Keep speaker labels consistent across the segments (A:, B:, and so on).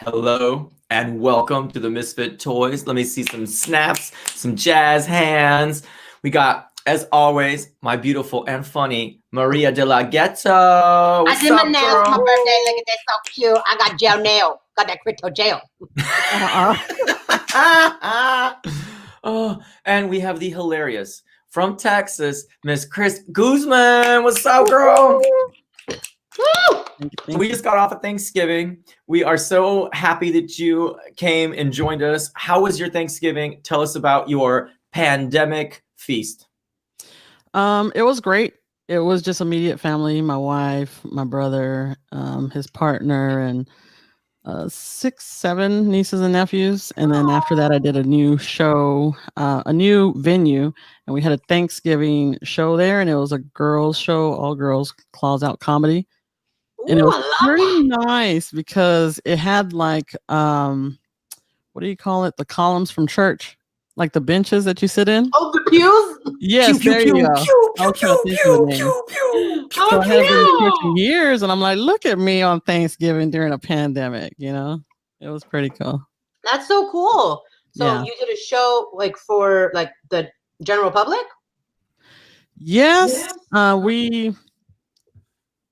A: Hello and welcome to the Misfit Toys. Let me see some snaps, some jazz hands. We got, as always, my beautiful and funny Maria de la Ghetto. What's
B: I did my
A: up,
B: nails
A: girl?
B: for my birthday. Look at that, so cute. I got gel nail. Got that crypto gel.
A: Oh, and we have the hilarious from Texas, Miss Chris Guzman. What's up, girl? We just got off of Thanksgiving. We are so happy that you came and joined us. How was your Thanksgiving? Tell us about your pandemic feast.
C: It was great. It was just immediate family, my wife, my brother, his partner, and 6, 7 nieces and nephews. And then after that, I did a new show, a new venue, and we had a Thanksgiving show there, and it was a girls show, all girls, claws out comedy. And it was pretty nice because it had like, what do you call it? The columns from church, like the benches that you sit in.
B: Oh, the pews?
C: Yes,
A: Pew,
C: there
A: pew,
C: you go.
A: pew,
C: I was
A: pew,
C: trying to think of the name. So I haven't been to church in years, and I'm like, look at me on Thanksgiving during a pandemic. You know, it was pretty cool.
B: That's so cool. So
C: Yeah.
B: you did a show like for like the general public?
C: Yes,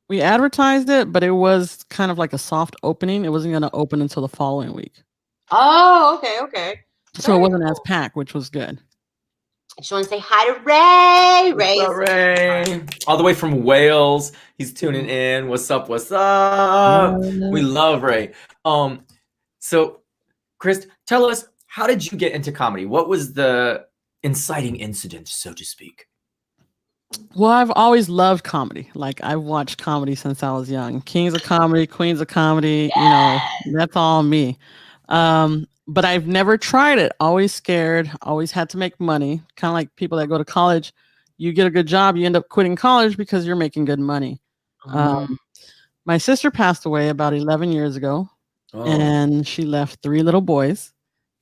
C: we advertised it, but it was kind of like a soft opening. It wasn't going to open until the following week.
B: Oh, okay.
C: So it wasn't as packed, which was good.
B: I just want to say hi to Ray.
A: What's up, Ray? All the way from Wales. He's tuning in. What's up? What's up? We love Ray. So Chris, tell us, how did you get into comedy? What was the inciting incident, so to speak?
C: Well, I've always loved comedy. Like, I've watched comedy since I was young. Kings of comedy, queens of comedy, you know, that's all me. But I've never tried it. Always scared, always had to make money. Kind of like people that go to college. You get a good job, you end up quitting college because you're making good money. My sister passed away about 11 years ago, and she left 3 little boys.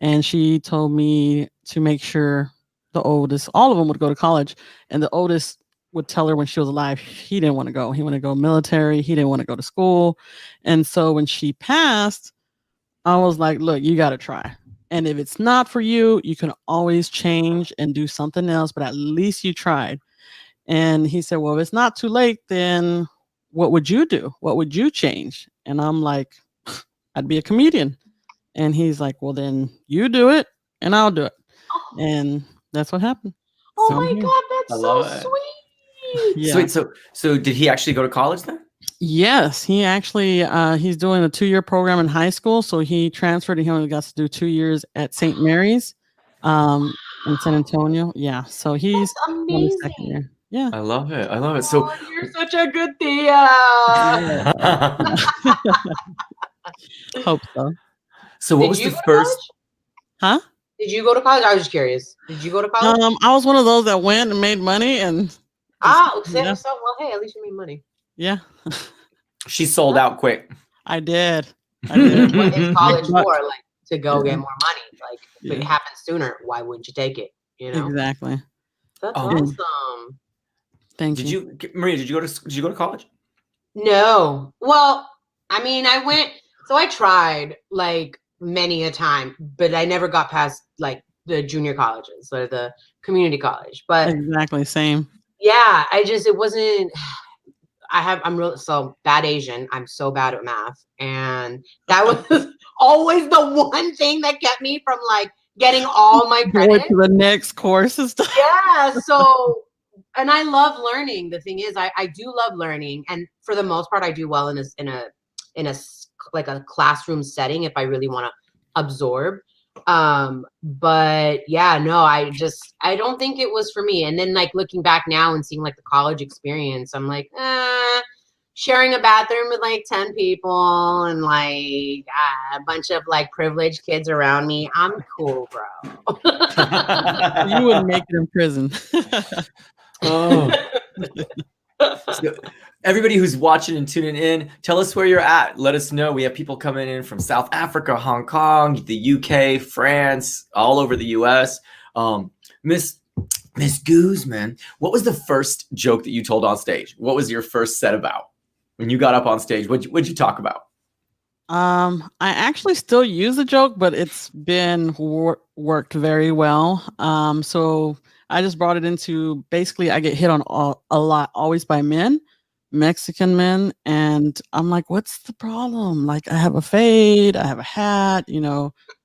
C: And she told me to make sure the oldest, all of them would go to college. And the oldest would tell her when she was alive, he didn't want to go. He wanted to go military. He didn't want to go to school. And so when she passed, I was like, look, you got to try. And if it's not for you, you can always change and do something else, but at least you tried. And he said, well, if it's not too late, then what would you do? What would you change? And I'm like, I'd be a comedian. And he's like, well, then you do it and I'll do it. And that's what happened.
B: Oh my God, that's so sweet.
A: Yeah. Sweet. So did he actually go to college then?
C: Yes, he actually, he's doing a 2-year program in high school. So he transferred and he only got to do 2 years at St. Mary's in San Antonio. Yeah. So he's on his 2nd year. Yeah.
A: I love it. I love it. So
B: you're such a good Thea.
C: Hope so.
A: So what was the first?
C: Huh?
B: Did you go to college? I was just curious. Did you go to college?
C: I was one of those that went and made money and.
B: Well, hey, at least you made money.
C: Yeah.
A: She sold out quick.
C: I did.
B: What is college for? Like, to go get more money. Like, if it happens sooner, why wouldn't you take it? You know?
C: Exactly.
B: That's awesome.
C: Thank you.
A: Maria, did you go to college?
B: No. Well, I mean, I tried like many a time, but I never got past like the junior colleges or the community college. But
C: exactly same.
B: Yeah, it wasn't. I'm so bad Asian. I'm so bad at math, and that was always the one thing that kept me from like getting all my credit
C: to the next course and stuff.
B: Yeah. So, and I love learning. The thing is, I do love learning, and for the most part, I do well in a like a classroom setting if I really want to absorb. But yeah, no, I don't think it was for me. And then like looking back now and seeing like the college experience, I'm like, sharing a bathroom with like 10 people and like a bunch of like privileged kids around me. I'm cool, bro.
C: You wouldn't make it in prison.
A: So, everybody who's watching and tuning in, tell us where you're at. Let us know. We have people coming in from South Africa, Hong Kong, the UK, France, all over the US. Miss Guzman, what was the first joke that you told on stage? What was your first set about? When you got up on stage, what'd you talk about?
C: I actually still use the joke, but it's been worked very well. So I just brought it into basically I get hit on a lot, always by men, Mexican men, and I'm like, what's the problem? Like, I have a fade, I have a hat,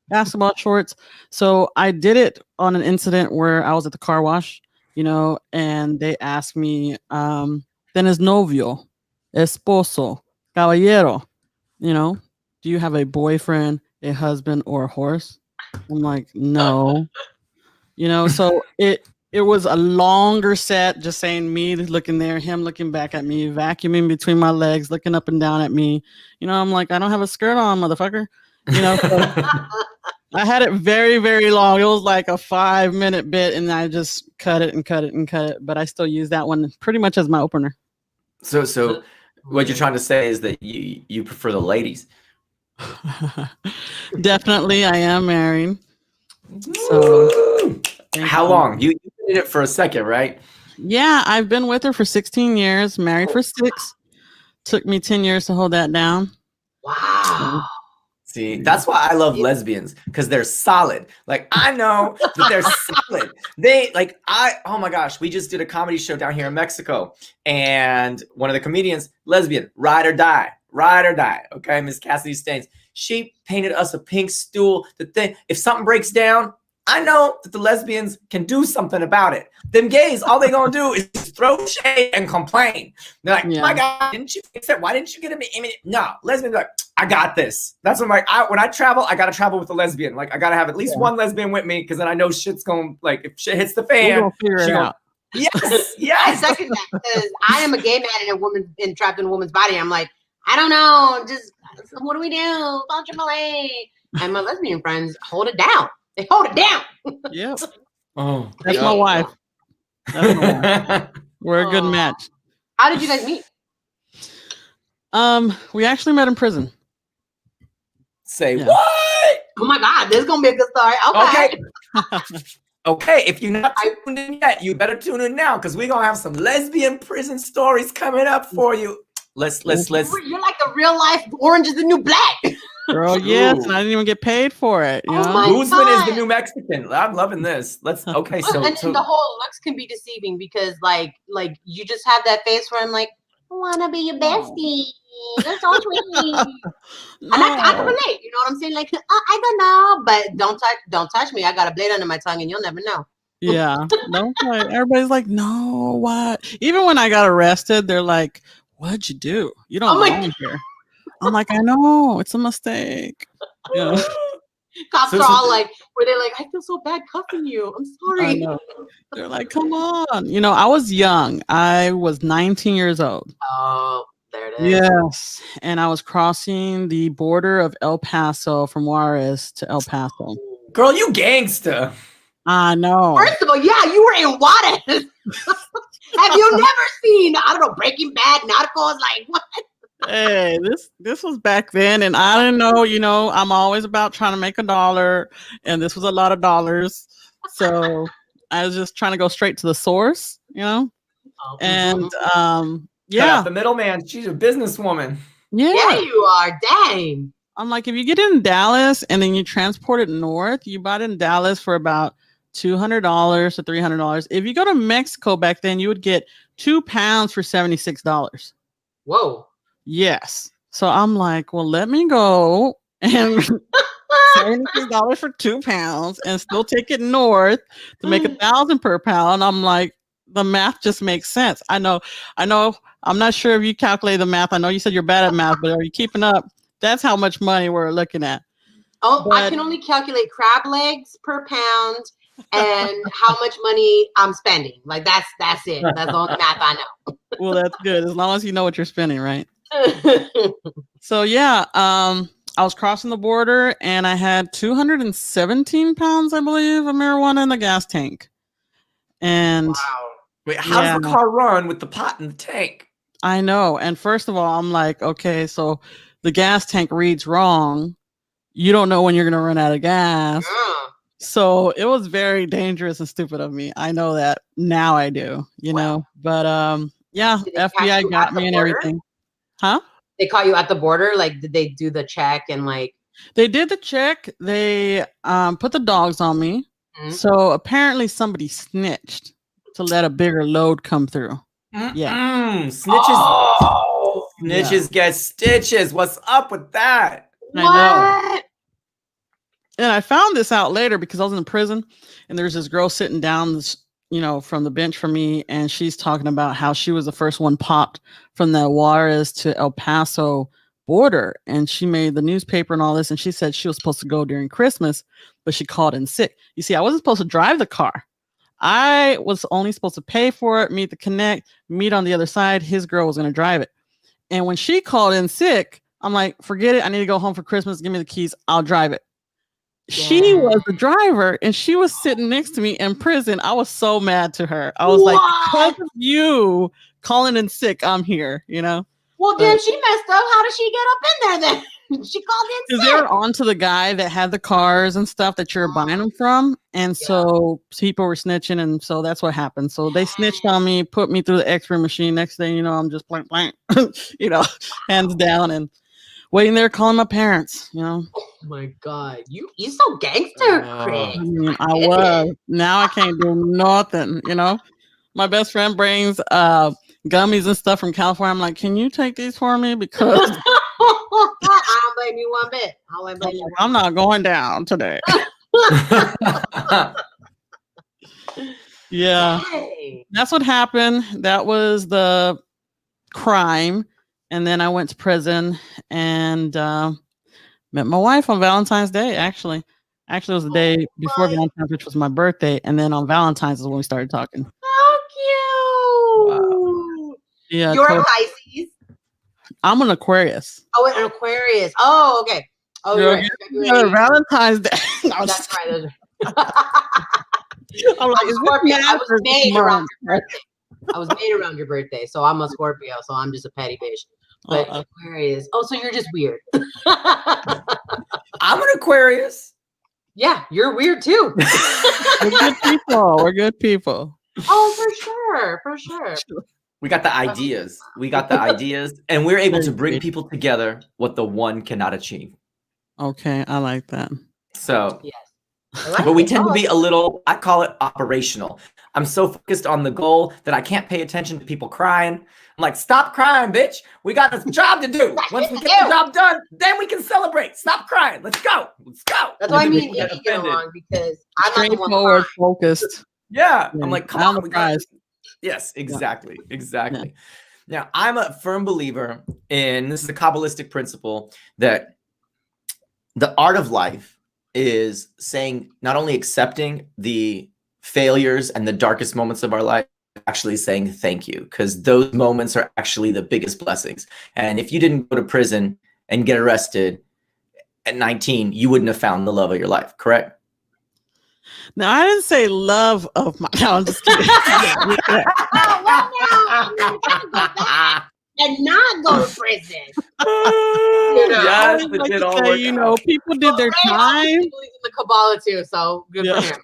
C: basketball shorts. So I did it on an incident where I was at the car wash, and they asked me, "Tienes novio, esposo, caballero?" you know, do you have a boyfriend, a husband, or a horse? I'm like, no. So it was a longer set, just saying me looking there, him looking back at me, vacuuming between my legs, looking up and down at me. I'm like, I don't have a skirt on, motherfucker. So I had it very, very long. It was like a 5-minute bit, and I just cut it and cut it and cut it. But I still use that one pretty much as my opener.
A: So what you're trying to say is that you prefer the ladies.
C: Definitely, I am married. So
A: how long? You did it for a second, right?
C: Yeah, I've been with her for 16 years, married for 6. Took me 10 years to hold that down.
B: Wow.
A: See, that's why I love lesbians, because they're solid. Like, I know that they're solid. Oh my gosh, we just did a comedy show down here in Mexico, and one of the comedians, lesbian, ride or die. Okay, Miss Cassidy Staines. She painted us a pink stool. The thing, if something breaks down, I know that the lesbians can do something about it. Them gays, all they gonna do is throw shade and complain. They're like, my God, didn't you fix it? Why didn't you get him? No, lesbians are like, I got this. That's what when I travel, I gotta travel with a lesbian. Like, I gotta have at least one lesbian with me, because then I know shit's going, like, if shit hits the fan,
C: figure it out.
A: Yes.
B: I second that, because I am a gay man trapped in a woman's body. I'm like, I don't know, just what do we do? Call AAA. And my lesbian friends hold it down. They hold it down.
C: Yep.
A: Oh,
C: that's my wife. We're a good match.
B: How did you guys meet?
C: We actually met in prison.
A: Say what?
B: Oh my God, this is gonna be a good story. Okay.
A: Okay, if you're not tuned in yet, you better tune in now, because we're gonna have some lesbian prison stories coming up for you. Let's.
B: You're like the real life Orange is the New Black.
C: Girl, yes, and I didn't even get paid for it.
A: Guzman is the new Mexican. I'm loving this. Okay. So
B: the whole looks can be deceiving, because like you just have that face where I'm like, I wanna be your bestie. That's so sweet. And I can relate. You know what I'm saying? Like, I don't know, but don't touch me. I got a blade under my tongue, and you'll never know.
C: Yeah. No, everybody's like, no, what? Even when I got arrested, they're like, what'd you do? You don't belong here. I'm like, I know, it's a mistake.
B: Cops are all like, were they like, I feel so bad cuffing you. I'm sorry.
C: I know. They're like, come on. I was young. I was 19 years old.
B: Oh, there it is.
C: Yes. And I was crossing the border of El Paso from Juarez to El Paso.
A: Girl, you gangsta.
C: I know.
B: First of all, yeah, you were in Juarez. Have you never seen, I don't know, Breaking Bad, Narcos? Like, what?
C: Hey, this was back then, and I didn't know, I'm always about trying to make $1, and this was a lot of dollars. So I was just trying to go straight to the source, and
A: Cut out the middleman. She's a businesswoman.
B: Yeah, you are. Dang.
C: I'm like, if you get it in Dallas and then you transport it north, you bought it in Dallas for about $200 to $300. If you go to Mexico back then, you would get 2 pounds for $76.
B: Whoa.
C: Yes. So I'm like, well, let me go and $76 for 2 pounds and still take it north to make $1,000 per pound. I'm like, the math just makes sense. I know. I'm not sure if you calculate the math. I know you said you're bad at math, but are you keeping up? That's how much money we're looking at.
B: Oh, I can only calculate crab legs per pound and how much money I'm spending. Like that's it. That's the only math I know.
C: Well, that's good. As long as you know what you're spending, right? So yeah, I was crossing the border and I had 217 pounds, I believe, of marijuana in the gas tank. And
A: wow. Wait, how does the car run with the pot in the tank?
C: I know. And first of all, I'm like, okay, so the gas tank reads wrong. You don't know when you're going to run out of gas. So it was very dangerous and stupid of me. I know that now. I do, know. But yeah, FBI got me and everything. Huh?
B: They caught you at the border? Like, did they do the check and like?
C: They did the check. They put the dogs on me.
B: Mhm.
C: So apparently somebody snitched to let a bigger load come through. Yeah.
A: Snitches get stitches. What's up with that?
C: I know. And I found this out later because I was in prison, and there's this girl sitting down, from the bench from me, and she's talking about how she was the first one popped from the Juarez to El Paso border, and she made the newspaper and all this, and she said she was supposed to go during Christmas, but she called in sick. You see, I wasn't supposed to drive the car. I was only supposed to pay for it, meet the connect, meet on the other side. His girl was going to drive it. And when she called in sick, I'm like, forget it. I need to go home for Christmas. Give me the keys. I'll drive it. She was the driver, and she was sitting next to me in prison. I was so mad to her. I was like, because of you calling in sick, I'm here,
B: Well, then she messed up. How did she get up in there then? She called in
C: because
B: sick.
C: they were on to the guy that had the cars and stuff that you're buying them from. And so people were snitching, and so that's what happened. So they snitched on me, put me through the X-ray machine. Next thing you know, I'm just blank, hands down and waiting there calling my parents,
B: Oh my God. You so gangster, Chris.
C: I mean, I was. Now I can't do nothing, My best friend brings gummies and stuff from California. I'm like, can you take these for me? Because
B: I don't blame you one bit.
C: I'm not going down today. Yeah.
B: Hey.
C: That's what happened. That was the crime. And then I went to prison and met my wife on Valentine's Day, actually. Actually, it was the day before Valentine's, which was my birthday. And then on Valentine's is when we started talking.
B: So cute.
A: Wow.
C: Yeah.
B: You're a Pisces.
C: I'm an Aquarius.
B: Oh, an Aquarius. Oh, okay. Oh, you're right.
C: Valentine's Day.
B: That's right.
C: I'm like, is
B: Scorpio. I was made around your
C: month?
B: birthday. I was made around your birthday, so I'm a Scorpio, so I'm just a petty bitch. But Aquarius. Oh, so you're just weird.
A: I'm an Aquarius.
B: Yeah, you're weird too.
C: We're good people. We're good people.
B: Oh, for sure.
A: We got the ideas. And we're able to bring people together what the one cannot achieve.
C: Okay, I like that.
A: So,
B: yes.
A: But we tend to be a little, I call it operational. I'm so focused on the goal that I can't pay attention to people crying. I'm like, stop crying, bitch. We got this job to do. Once we get the job done, then we can celebrate. Stop crying. Let's go.
B: That's why I mean, you get along because I'm not the one
C: focused.
A: Yeah. I'm like, come on.
C: We got
A: Yes, exactly. Yeah. Now, I'm a firm believer in, this is a Kabbalistic principle, that the art of life is saying, not only accepting the failures and the darkest moments of our life, actually saying thank you, because those moments are actually the biggest blessings. And if you didn't go to prison and get arrested at 19, you wouldn't have found the love of your life, correct?
C: No, I didn't say love of my. No, I'm just kidding.
B: And not go to prison.
A: Yes,
C: like say, people did their time.
B: He believes in the Kabbalah too, so good for him.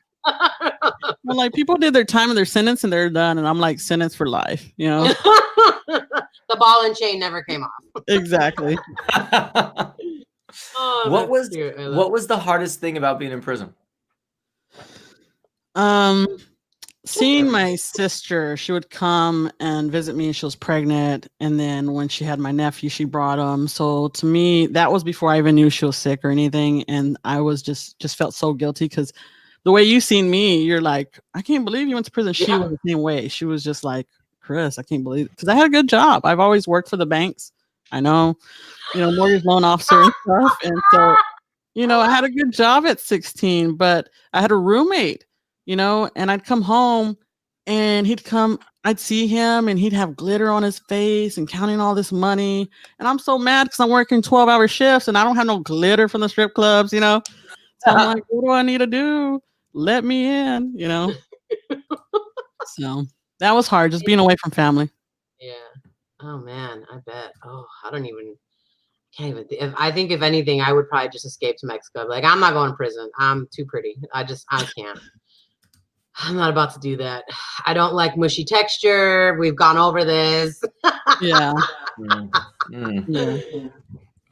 C: Well, like people did their time and their sentence and they're done, and I'm like sentence for life,
B: The ball and chain never came off.
C: Exactly.
A: What was the hardest thing about being in prison?
C: Seeing my sister, she would come and visit me. She was pregnant, and then when she had my nephew, she brought him. So to me, that was before I even knew she was sick or anything, and I was just felt so guilty because the way you seen me, you're like, I can't believe you went to prison. She was the same way. She was just like, Chris, I can't believe it, because I had a good job. I've always worked for the banks. I know, mortgage loan officer and stuff, and so I had a good job at 16, but I had a roommate. And I'd come home and I'd see him and he'd have glitter on his face and counting all this money. And I'm so mad because I'm working 12-hour shifts and I don't have no glitter from the strip clubs, So I'm like, what do I need to do? Let me in, So that was hard, just being away from family.
B: Yeah. Oh man, I bet. Oh, I think if anything, I would probably just escape to Mexico. Like, I'm not going to prison. I'm too pretty. I can't. I'm not about to do that. I don't like mushy texture. We've gone over this.
C: Yeah.
A: Yeah.
C: Yeah.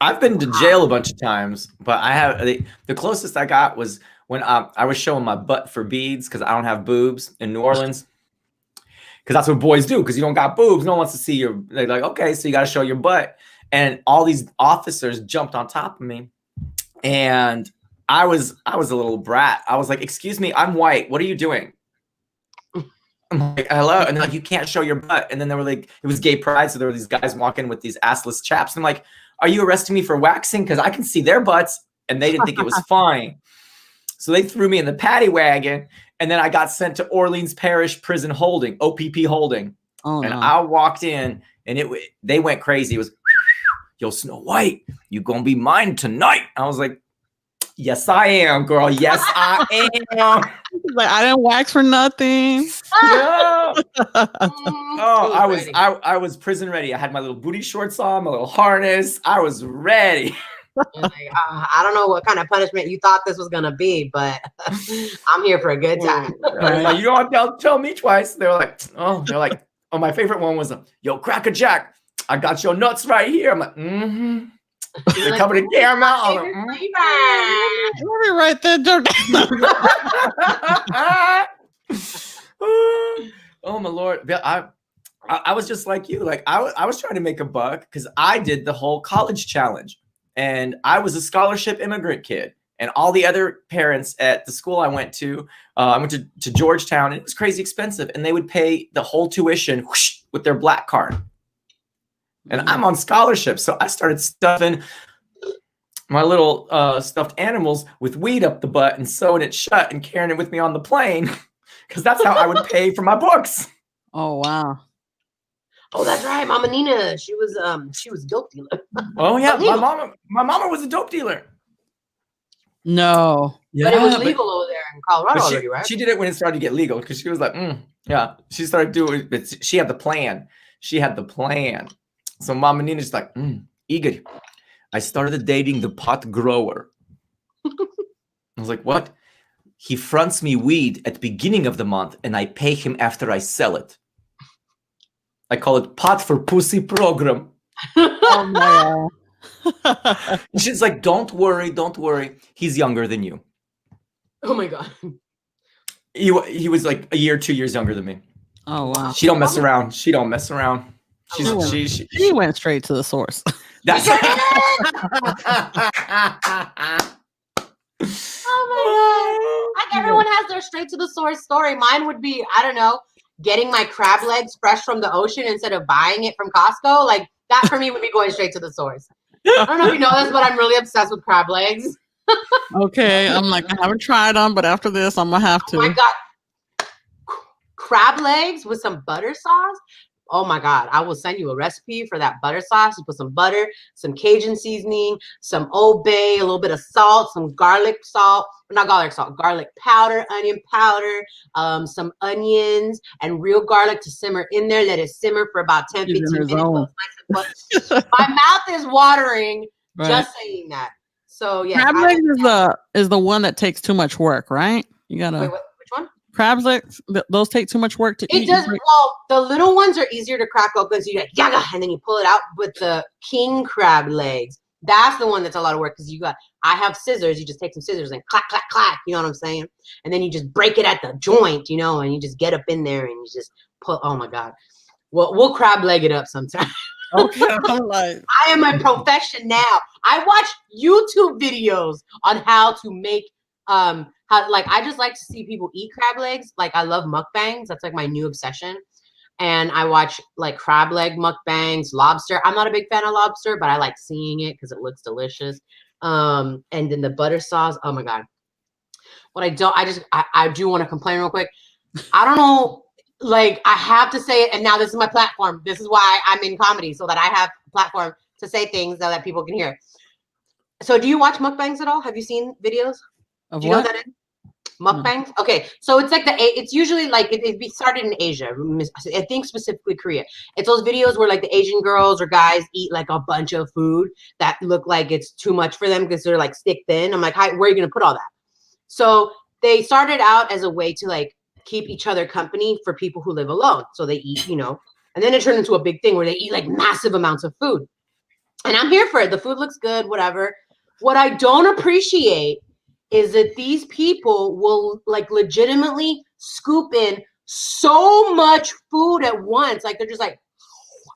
A: I've been to jail a bunch of times, but I have the closest I got was when I was showing my butt for beads because I don't have boobs in New Orleans. Because that's what boys do. Because you don't got boobs, no one wants to see your. They're like, okay, so you got to show your butt. And all these officers jumped on top of me, and I was a little brat. I was like, excuse me, I'm white. What are you doing? I'm like, hello, and they're like, you can't show your butt. And then they were like, it was gay pride, so there were these guys walking with these assless chaps. I'm like, are you arresting me for waxing? Because I can see their butts, and they didn't think it was fine. So they threw me in the paddy wagon, and then I got sent to Orleans Parish Prison Holding, OPP Holding.
C: Oh,
A: and
C: no.
A: I walked in, and they went crazy. It was, yo, Snow White, you gonna be mine tonight? I was like, yes, I am, girl. Yes, I am.
C: Like, I didn't wax for nothing.
A: Yeah. Oh,
B: Ready.
A: I was prison ready. I had my little booty shorts on, my little harness. I was ready.
B: Like, I don't know what kind of punishment you thought this was gonna be, but I'm here for a good time.
C: Right.
A: You don't have to tell me twice. They're like, oh, my favorite one was, yo, Cracker Jack, I got your nuts right here. I'm like, mm-hmm. They're
B: Like,
A: coming to caramel. I'm
B: favorite
A: like,
B: flavor.
C: Let me write that joke.
A: oh my Lord. I was just like you. Like I was trying to make a buck because I did the whole college challenge, and I was a scholarship immigrant kid. And all the other parents at the school I went to Georgetown, and it was crazy expensive. And they would pay the whole tuition whoosh, with their black card. And I'm on scholarship. So I started stuffing my little stuffed animals with weed up the butt and sewing it shut and carrying it with me on the plane because that's how I would pay for my books.
C: Oh, wow.
B: Oh, that's right, Mama Nina. She was a dope dealer.
A: Oh yeah, my mama was a dope dealer.
C: No.
B: But it was legal over there in Colorado already, right?
A: She did it when it started to get legal because she was like, yeah. She started doing it. She had the plan. So Mama Nina's like, Igor, I started dating the pot grower. I was like, what? He fronts me weed at the beginning of the month and I pay him after I sell it. I call it pot for pussy program.
C: Oh, my God.
A: She's like, don't worry. He's younger than you.
B: Oh my God.
A: He was like a year, 2 years younger than me.
C: Oh, wow.
A: She don't mess around. She
C: went straight to the source.
A: That's
B: Oh my God. Like everyone has their straight to the source story. Mine would be, I don't know, getting my crab legs fresh from the ocean instead of buying it from Costco. Like that for me would be going straight to the source. I don't know if you know this, but I'm really obsessed with crab legs.
C: Okay. I'm like, I haven't tried them, but after this, I'm going to have to.
B: Oh my God. Crab legs with some butter sauce. Oh my God. I will send you a recipe for that butter sauce. You put some butter, some Cajun seasoning, some Old Bay, a little bit of salt, some garlic salt, not garlic salt, garlic powder, onion powder, some onions and real garlic to simmer in there. Let it simmer for about 10, 15 minutes. My mouth is watering just saying that. So yeah.
C: Crab legs is the one that takes too much work, right? You gotta.
B: Wait, which one?
C: Crab legs, those take too much work to eat.
B: It does. Well, the little ones are easier to crack open, so you like yaga, and then you pull it out. With the king crab legs, that's the one that's a lot of work because I have scissors. You just take some scissors and clack, clack, clack. You know what I'm saying? And then you just break it at the joint, and you just get up in there and you just pull. Oh my God. Well, we'll crab leg it up sometime.
C: Okay, I'm like,
B: I am a profession now. I watch YouTube videos on how to make I just like to see people eat crab legs. Like I love mukbangs. That's like my new obsession. And I watch like crab leg mukbangs, lobster. I'm not a big fan of lobster, but I like seeing it because it looks delicious. And then the butter sauce. Oh my God. What I do want to complain real quick. I don't know. Like I have to say it. And now this is my platform. This is why I'm in comedy, so that I have a platform to say things so that people can hear. So do you watch mukbangs at all? Have you seen videos?
C: of
B: Do you know
C: what?
B: what that is? Mukbangs? Okay, so it's like it's usually like it started in Asia. I think specifically Korea. It's those videos where like the Asian girls or guys eat like a bunch of food that look like it's too much for them because they're like stick thin. I'm like, where are you gonna put all that? So they started out as a way to like keep each other company for people who live alone. So they eat, you know, and then it turned into a big thing where they eat like massive amounts of food. And I'm here for it. The food looks good, whatever. What I don't appreciate is that these people will like legitimately scoop in so much food at once. Like they're just like,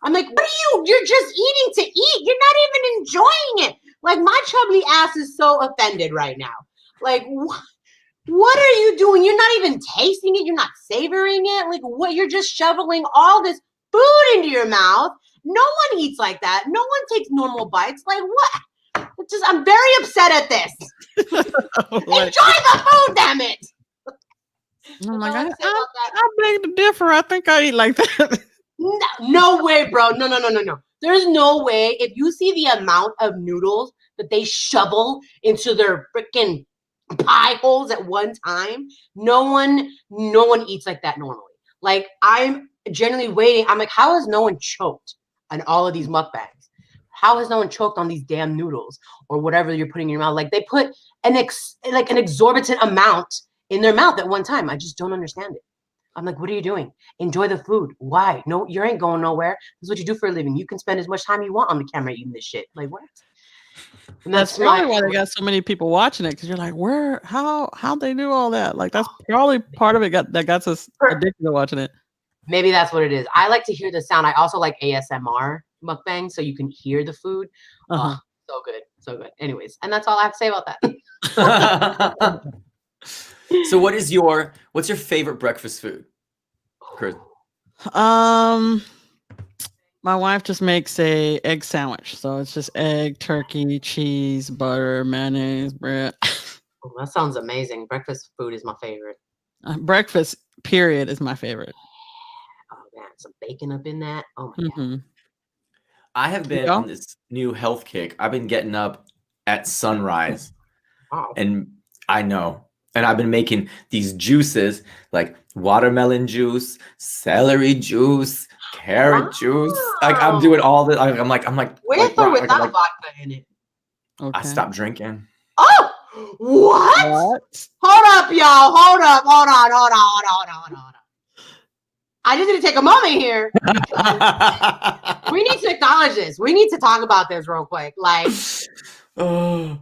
B: I'm like, what are you? You're just eating to eat. You're not even enjoying it. Like my chubby ass is so offended right now. Like, what are you doing? You're not even tasting it. You're not savoring it. Like what? You're just shoveling all this food into your mouth. No one eats like that. No one takes normal bites. Like what? It's just, I'm very upset at this. Enjoy the food, damn it.
C: Oh my God. I beg to differ. I think I eat like that.
B: No way, bro. No. There's no way. If you see the amount of noodles that they shovel into their freaking pie holes at one time, no one eats like that normally. Like I'm generally waiting. I'm like, how has no one choked on all of these mukbangs? How has no one choked on these damn noodles or whatever you're putting in your mouth? Like they put an exorbitant amount in their mouth at one time. I just don't understand it. I'm like, what are you doing? Enjoy the food. Why? No, you ain't going nowhere. This is what you do for a living. You can spend as much time you want on the camera eating this shit. Like what?
C: And that's probably why they got so many people watching it, because you're like, how'd they do all that? Like that's probably part of it that got us addicted to watching it.
B: Maybe that's what it is. I like to hear the sound. I also like ASMR mukbang, so you can hear the food. Oh, so good. Anyways, and that's all I have to say about that.
A: So what's your favorite breakfast food, Chris?
C: My wife just makes a egg sandwich. So it's just egg, turkey, cheese, butter, mayonnaise, bread.
B: Oh, that sounds amazing. Breakfast food is my favorite.
C: Breakfast, period, is my favorite.
B: Oh, man, some bacon up in that. Oh, my God.
A: I have been on this new health kick. I've been getting up at sunrise.
B: Wow.
A: And I know. And I've been making these juices like watermelon juice, celery juice, carrot juice. Like I'm doing all this. I'm like,
B: with or without vodka in it?
C: Okay.
A: I stopped drinking.
B: Oh, what? Hold up, y'all. Hold on. I just need to take a moment here. We need to acknowledge this. We need to talk about this real quick. Like, when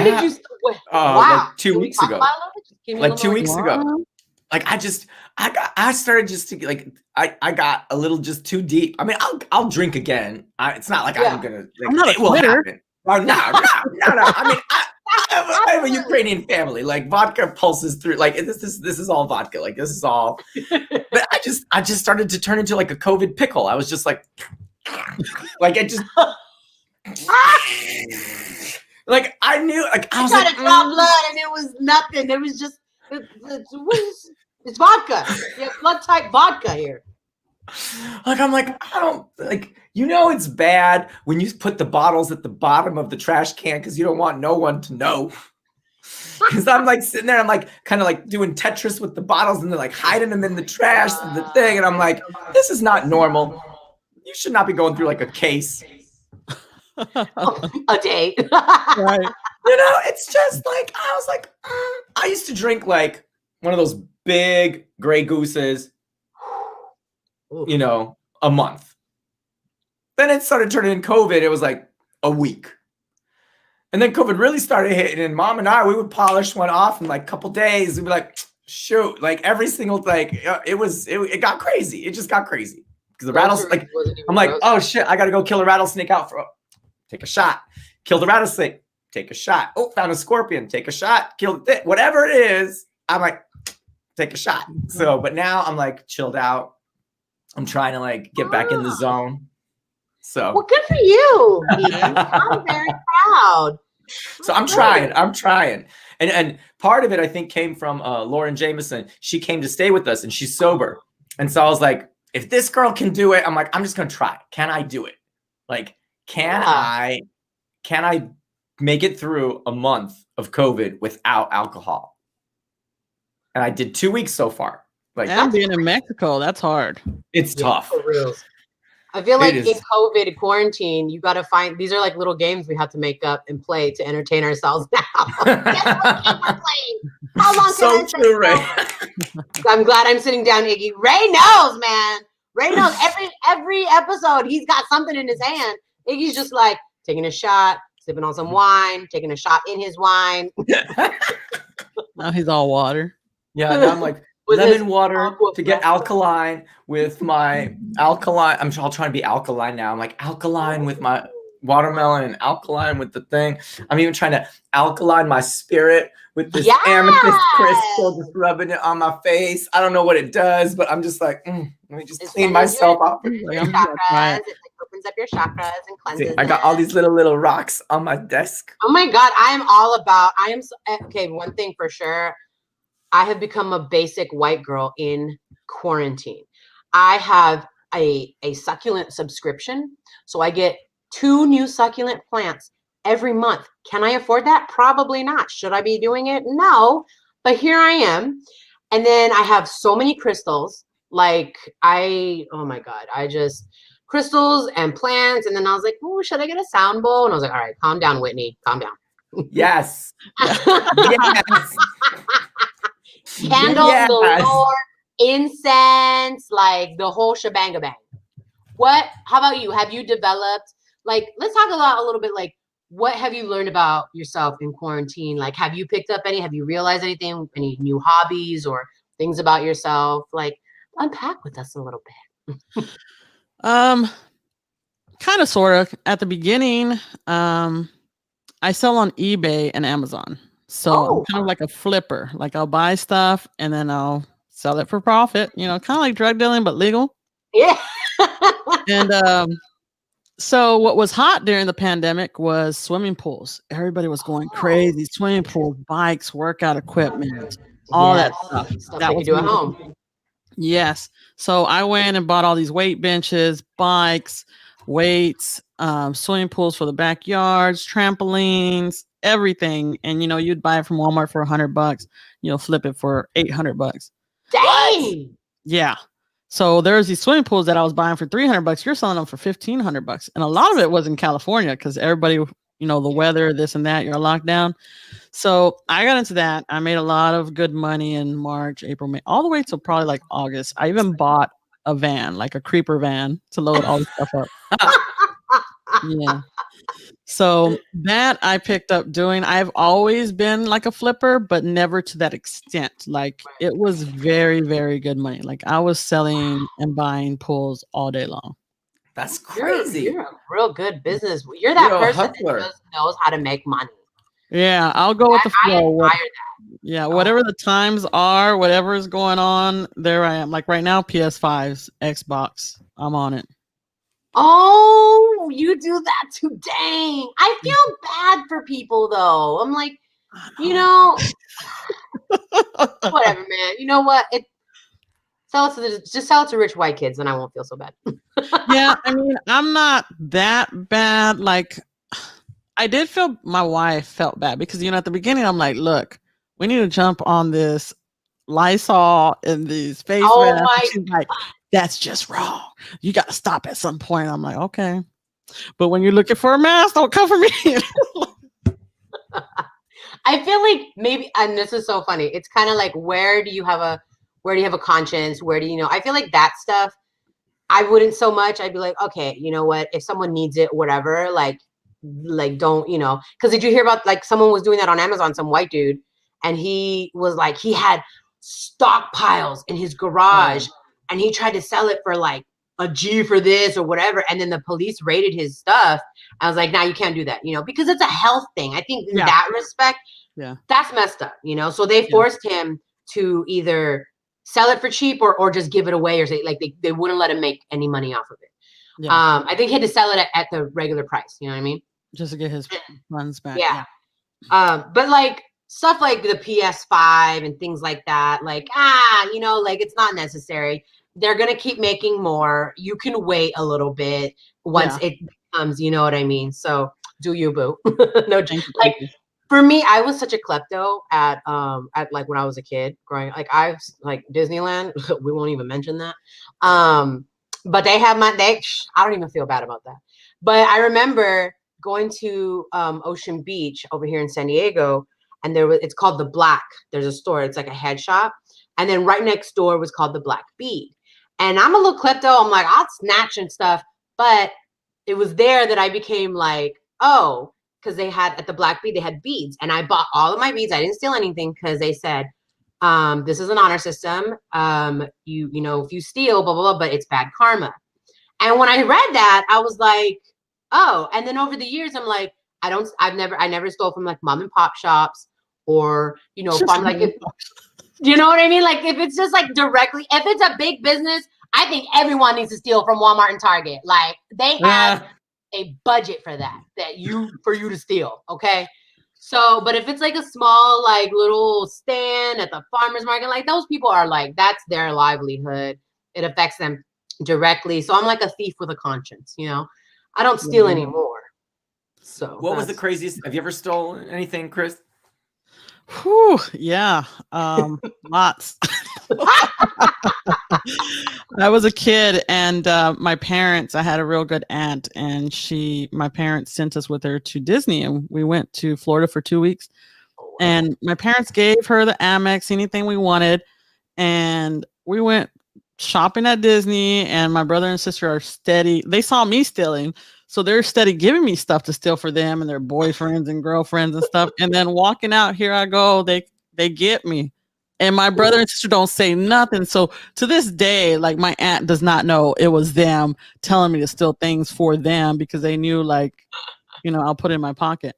B: did you? Wow,
A: like 2 weeks ago. Like 2 weeks ago. Like I started just to like I got a little just too deep. I mean, I'll drink again. It's not like I'm gonna. Like, it will happen. No. I mean, I have a Ukrainian family. Like vodka pulses through. Like this is all vodka. Like this is all. But I just started to turn into like a COVID pickle. I was just like it just. Like I knew, like I was
B: trying to draw blood, and it was nothing. It was just it's vodka. You have blood type vodka here.
A: Like I'm like I don't like it's bad when you put the bottles at the bottom of the trash can because you don't want no one to know. Because I'm like sitting there, I'm like kind of like doing Tetris with the bottles, and they're like hiding them in the trash and the thing, and I'm like, this is not normal. You should not be going through like a case.
B: A day.
C: Right.
A: It's just like I was like, I used to drink like one of those big Grey Gooses, a month. Then it started turning in COVID. It was like a week. And then COVID really started hitting, and Mom and I, we would polish one off in like a couple days. We'd be like, shoot, like every single it got crazy. It just got crazy. Because the rattlesnake, I'm like, oh shit, I gotta go kill a rattlesnake out take a shot. Kill the rattlesnake. Take a shot. Oh, found a scorpion. Take a shot. Kill it. Whatever it is, I'm like, take a shot. So, but now I'm like chilled out. I'm trying to like get back in the zone. So.
B: Well, good for you. I'm very proud.
A: So I'm trying. And part of it, I think, came from Lauren Jameson. She came to stay with us, and she's sober. And so I was like, if this girl can do it, I'm like, I'm just going to try. Can I do it? Like, can I make it through a month of COVID without alcohol? And I did 2 weeks so far. Like,
C: and being in Mexico, that's hard.
A: It's tough.
B: For real. I feel like in COVID quarantine, you got to find, these are like little games we have to make up and play to entertain ourselves now. Guess what game we're playing? How long can I stay? I'm glad I'm sitting down, Iggy. Ray knows, man. Ray knows every episode he's got something in his hand. Iggy's just like taking a shot, sipping on some wine, taking a shot in his wine.
C: Now he's all water.
A: Yeah, now I'm like lemon water to get alkaline with my alkaline. I'll try to be alkaline now. I'm like alkaline with my watermelon and alkaline with the thing. I'm even trying to alkaline my spirit with this amethyst crystal, just rubbing it on my face. I don't know what it does, but I'm just like, let me just clean myself up.
B: Your chakras, it opens up your chakras and cleanses.
A: I got all these little rocks on my desk.
B: Oh my God, okay, one thing for sure. I have become a basic white girl in quarantine. I have a succulent subscription. So I get 2 new succulent plants every month. Can I afford that? Probably not. Should I be doing it? No. But here I am. And then I have so many crystals. Like oh my God, crystals and plants. And then I was like, oh, should I get a sound bowl? And I was like, all right, calm down, Whitney. Calm down.
A: Yes. Yes.
B: Candles, galore, incense, like the whole shebang bang. How about you? Have you developed, like, let's talk about a little bit, like, what have you learned about yourself in quarantine? Like, have you picked up have you realized anything, any new hobbies or things about yourself? Like, unpack with us a little bit.
C: Kind of, sort of. At the beginning, I sell on eBay and Amazon. So I'm kind of like a flipper. Like I'll buy stuff and then I'll sell it for profit, kind of like drug dealing, but legal.
B: Yeah.
C: And so what was hot during the pandemic was swimming pools. Everybody was going crazy. Swimming pools, bikes, workout equipment, all that stuff.
B: That you do at home.
C: Yes. So I went and bought all these weight benches, bikes, weights, swimming pools for the backyards, trampolines, everything. And you'd buy it from Walmart for $100, flip it for $800.
B: Dang.
C: Yeah. So there's these swimming pools that I was buying for $300. You're selling them for $1,500. And a lot of it was in California because everybody, the weather, this and that, you're locked down. So I got into that. I made a lot of good money in March, April, May, all the way till probably like August. I even bought a van, like a creeper van, to load all the stuff up. Yeah. So that I picked up doing. I've always been like a flipper, but never to that extent. Like it was very, very good money. Like I was selling and buying pools all day long.
A: That's crazy.
B: You're a real good business. You're that person that just knows how to make money.
C: Yeah, I'll go with the flow. Yeah, whatever the times are, whatever is going on, there I am. Like right now, PS5s, Xbox, I'm on it.
B: Oh, you do that too. Dang. I feel bad for people though. I'm like, whatever, man. You know what? Just sell it to rich white kids and I won't feel so bad.
C: Yeah, I mean, I'm not that bad. Like my wife felt bad because, at the beginning I'm like, look, we need to jump on this Lysol and these face masks. She's like, that's just wrong. You got to stop at some point. I'm like, okay. But when you're looking for a mask, don't come for me.
B: I feel like maybe, and this is so funny. It's kind of like, where do you have a conscience? Where do I feel like that stuff, I wouldn't so much. I'd be like, okay, you know what? If someone needs it, whatever, like don't, because did you hear about like someone was doing that on Amazon, some white dude, and he was like, he had stockpiles in his garage. And he tried to sell it for like a G for this or whatever. And then the police raided his stuff. I was like, nah, you can't do that, because it's a health thing. I think in that respect, that's messed up, So they forced him to either sell it for cheap or just give it away or say like they wouldn't let him make any money off of it. Yeah. I think he had to sell it at the regular price. You know what I mean?
C: Just to get his funds back.
B: Yeah. But like stuff like the PS5 and things like that, like, like it's not necessary. They're going to keep making more. You can wait a little bit once it comes, you know what I mean? So do you, boo? No, like for me, I was such a klepto at like when I was a kid growing, like I was like Disneyland. We won't even mention that. But they have I don't even feel bad about that. But I remember going to Ocean Beach over here in San Diego, and it's called The Black. There's a store. It's like a head shop. And then right next door was called the Black Bead. And I'm a little klepto. I'm like, I'll snatch and stuff. But it was there that I became like, oh, because they had at the Black Bead, they had beads. And I bought all of my beads. I didn't steal anything because they said, this is an honor system. You know, if you steal, blah, blah, blah, but it's bad karma. And when I read that, I was like, oh. And then over the years, I'm like, I never stole from like mom and pop shops or, you know, farm, like, you know what I mean? Like if it's just like directly, if it's a big business, I think everyone needs to steal from Walmart and Target. Like they have a budget for that, for you to steal. Okay. So, but if it's like a small, like little stand at the farmer's market, like those people are like, that's their livelihood. It affects them directly. So I'm like a thief with a conscience, you know, I don't steal anymore. So
A: what was the craziest? Have you ever stolen anything, Chris?
C: Whew, yeah, lots. I was a kid, and my parents, I had a real good aunt, and my parents sent us with her to Disney, and we went to Florida for 2 weeks. And my parents gave her the Amex, anything we wanted, and we went shopping at Disney, and my brother and sister are steady. They saw me stealing, so they're steady giving me stuff to steal for them and their boyfriends and girlfriends and stuff. And then walking out, here I go. They get me. And my brother and sister don't say nothing. So to this day, like my aunt does not know it was them telling me to steal things for them because they knew, like, you know, I'll put it in my pocket.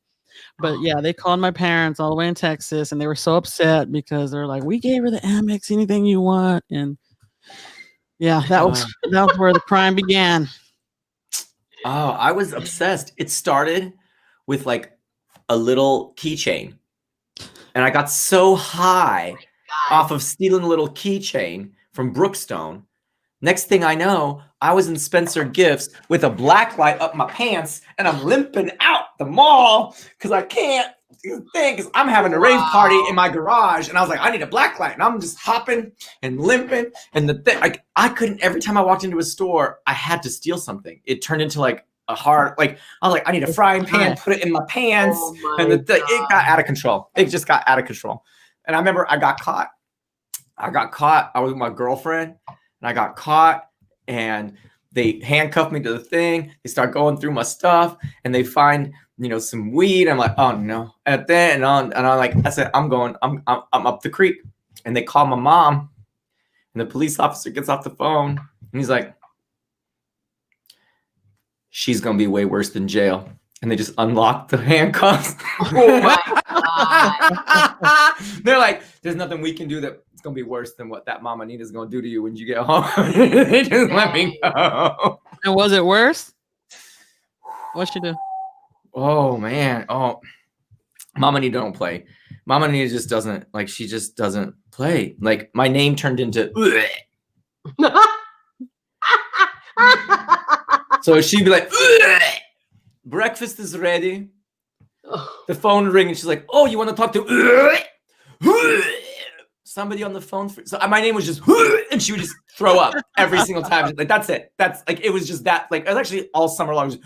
C: But yeah, they called my parents all the way in Texas, and they were so upset because they're like, we gave her the Amex, anything you want. And yeah, that was where the crime began.
A: Oh, I was obsessed. It started with like a little keychain. And I got so high off of stealing a little keychain from Brookstone. Next thing I know, I was in Spencer Gifts with a black light up my pants, and I'm limping out the mall because I can't think, because I'm having a rave party in my garage, and I was like, I need a black light, and I'm just hopping and limping, and the thing, like, I couldn't. Every time I walked into a store, I had to steal something. It turned into like a hard, like, I was like, I need a frying pan, put it in my pants, and it got out of control. It just got out of control. And I remember I got caught. I was with my girlfriend, and I got caught, and they handcuffed me to the thing. They start going through my stuff, and they find, you know, some weed. I'm like, oh no. And then I'm like, I said, I'm up the creek. And they call my mom, and the police officer gets off the phone, and he's like, she's gonna be way worse than jail. And they just unlock the handcuffs.
B: Oh my God.
A: They're like, there's nothing we can do that's gonna be worse than what that Mama Nina's gonna do to you when you get home. They just let me go.
C: And was it worse? What'd she do?
A: Oh man. Oh, Mama Nina don't play. Mama Nina just doesn't, like, she just doesn't play. Like, my name turned into so she'd be like, breakfast is ready. The phone ring, and she's like, oh, you want to talk to somebody on the phone? So my name was just, and she would just throw up every single time. Like, that's it. That's like, it was just that, like, it was actually all summer long.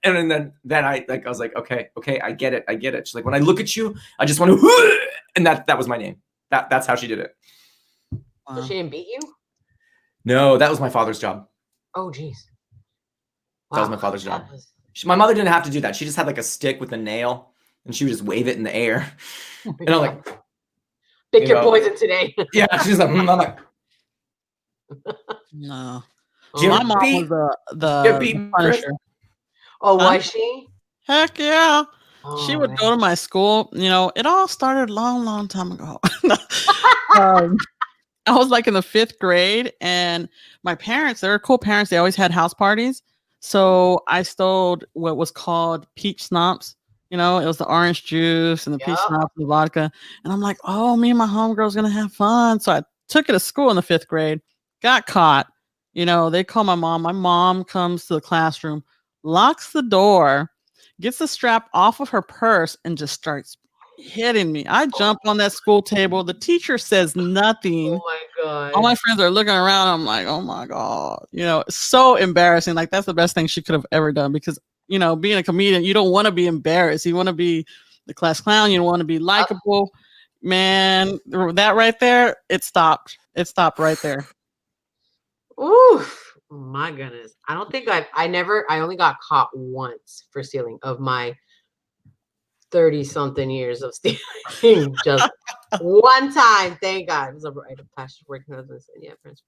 A: And then I was like, okay, I get it. She's like, when I look at you, I just want to, and that was my name. That's how she did it.
B: So she didn't beat you?
A: No, that was my father's job.
B: Oh, geez.
A: That was my father's job. My mother didn't have to do that. She just had like a stick with a nail, and she would just wave it in the air. And I'm like,
B: pick your poison today.
A: Yeah, she's like, I'm like,
C: no.
A: My
C: mom was the Punisher.
B: Oh, was she?
C: Heck yeah.
B: Oh,
C: she would go to my school. You know, it all started long time ago. I was like in the 5th grade, and my parents, they were cool parents. They always had house parties. So I stole what was called peach schnapps. You know, it was the orange juice and the peach schnapps and the vodka. And I'm like, oh, me and my homegirl's going to have fun. So I took it to school in the 5th grade, got caught. You know, they call my mom. My mom comes to the classroom, locks the door, gets the strap off of her purse, and just starts hitting me. I jump on that school table. The teacher says nothing.
B: Oh my God.
C: All my friends are looking around. I'm like, oh my God. You know, it's so embarrassing. Like, that's the best thing she could have ever done, because, you know, being a comedian, you don't want to be embarrassed. You want to be the class clown. You don't want to be likable. Man, that right there, it stopped. It stopped right there.
B: Oof. My goodness. I don't think I only got caught once for stealing of my 30-something years of stealing. Just one time. Thank God. It was a pastor's working husband. Yeah, Prince.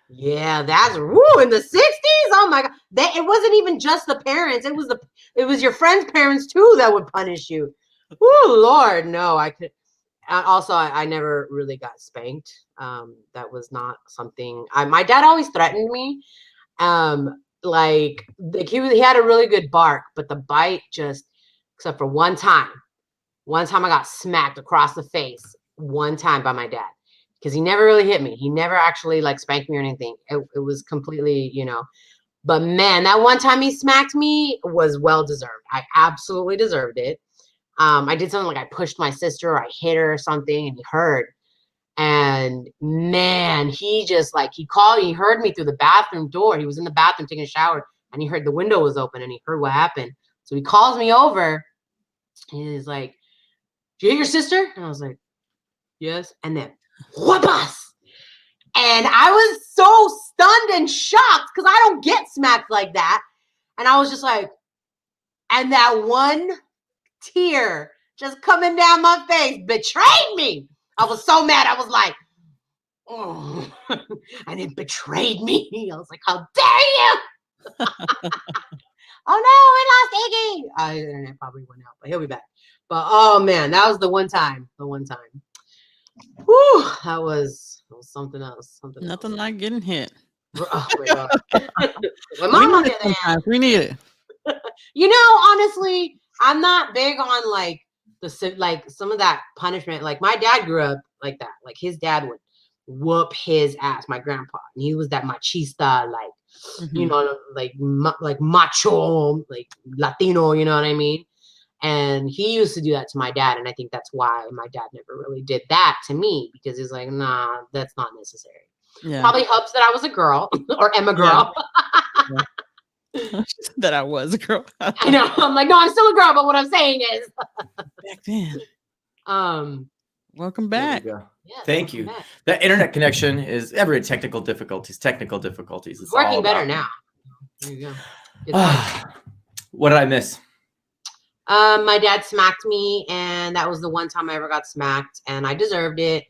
B: Yeah, that's in the 60s. Oh my God. It wasn't even just the parents. It was your friends' parents too that would punish you. Oh Lord, no, I could. Also, I never really got spanked. That was not something. My dad always threatened me. Like he had a really good bark, but the bite just, except for one time. One time I got smacked across the face. One time by my dad, because he never really hit me. He never actually like spanked me or anything. It was completely, But man, that one time he smacked me was well deserved. I absolutely deserved it. I did something like I pushed my sister or I hit her or something and he heard. And man, he just he called, he heard me through the bathroom door. He was in the bathroom taking a shower and he heard the window was open and he heard what happened. So he calls me over and he's like, "Did you hit your sister?" And I was like, "Yes." And then, whoop-us. And I was so stunned and shocked because I don't get smacked like that. And I was just like, and that one tear just coming down my face betrayed me. I was so mad. I was like, oh, and it betrayed me. I was like, how dare you? Oh no, we lost Iggy. The internet probably went out, but he'll be back. But oh man, that was the one time. Whew, that was something else.
C: Nothing like getting hit.
B: Oh my God. When mama did that,
C: we need it.
B: Honestly, I'm not big on like some of that punishment. Like my dad grew up like that. Like his dad would whoop his ass, my grandpa, and he was that machista, like macho, like Latino, you know what I mean? And he used to do that to my dad, and I think that's why my dad never really did that to me, because he's like, nah, that's not necessary. Yeah. Probably helps that I was a girl or am a girl.
C: Yeah. That I was a girl.
B: I know. I'm like, no, I'm still a girl, but what I'm saying is
C: back then. Welcome back.
A: Yeah, thank you. Back. That internet connection is every technical difficulties. It's
B: working better now. There you go.
A: What did I miss?
B: My dad smacked me, and that was the one time I ever got smacked, and I deserved it.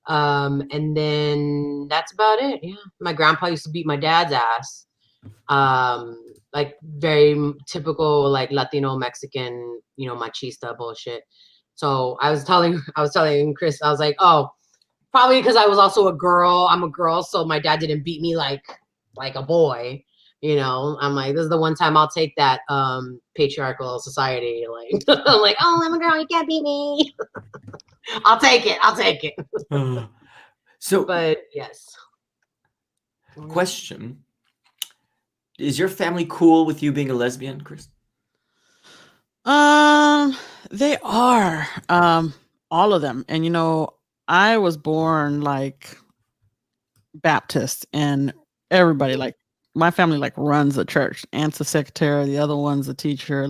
B: And then that's about it. Yeah, my grandpa used to beat my dad's ass. Like very typical, like Latino Mexican, machista bullshit. So I was telling Chris, I was like, oh, probably because I was also a girl. I'm a girl, so my dad didn't beat me like a boy. I'm like, this is the one time I'll take that patriarchal society. Like, I'm like, oh, I'm a girl, you can't beat me. I'll take it. But yes.
A: Question: is your family cool with you being a lesbian, Chris?
C: They are. All of them. And I was born like Baptist, and everybody like my family runs a church. Aunt's a secretary, the other one's a teacher.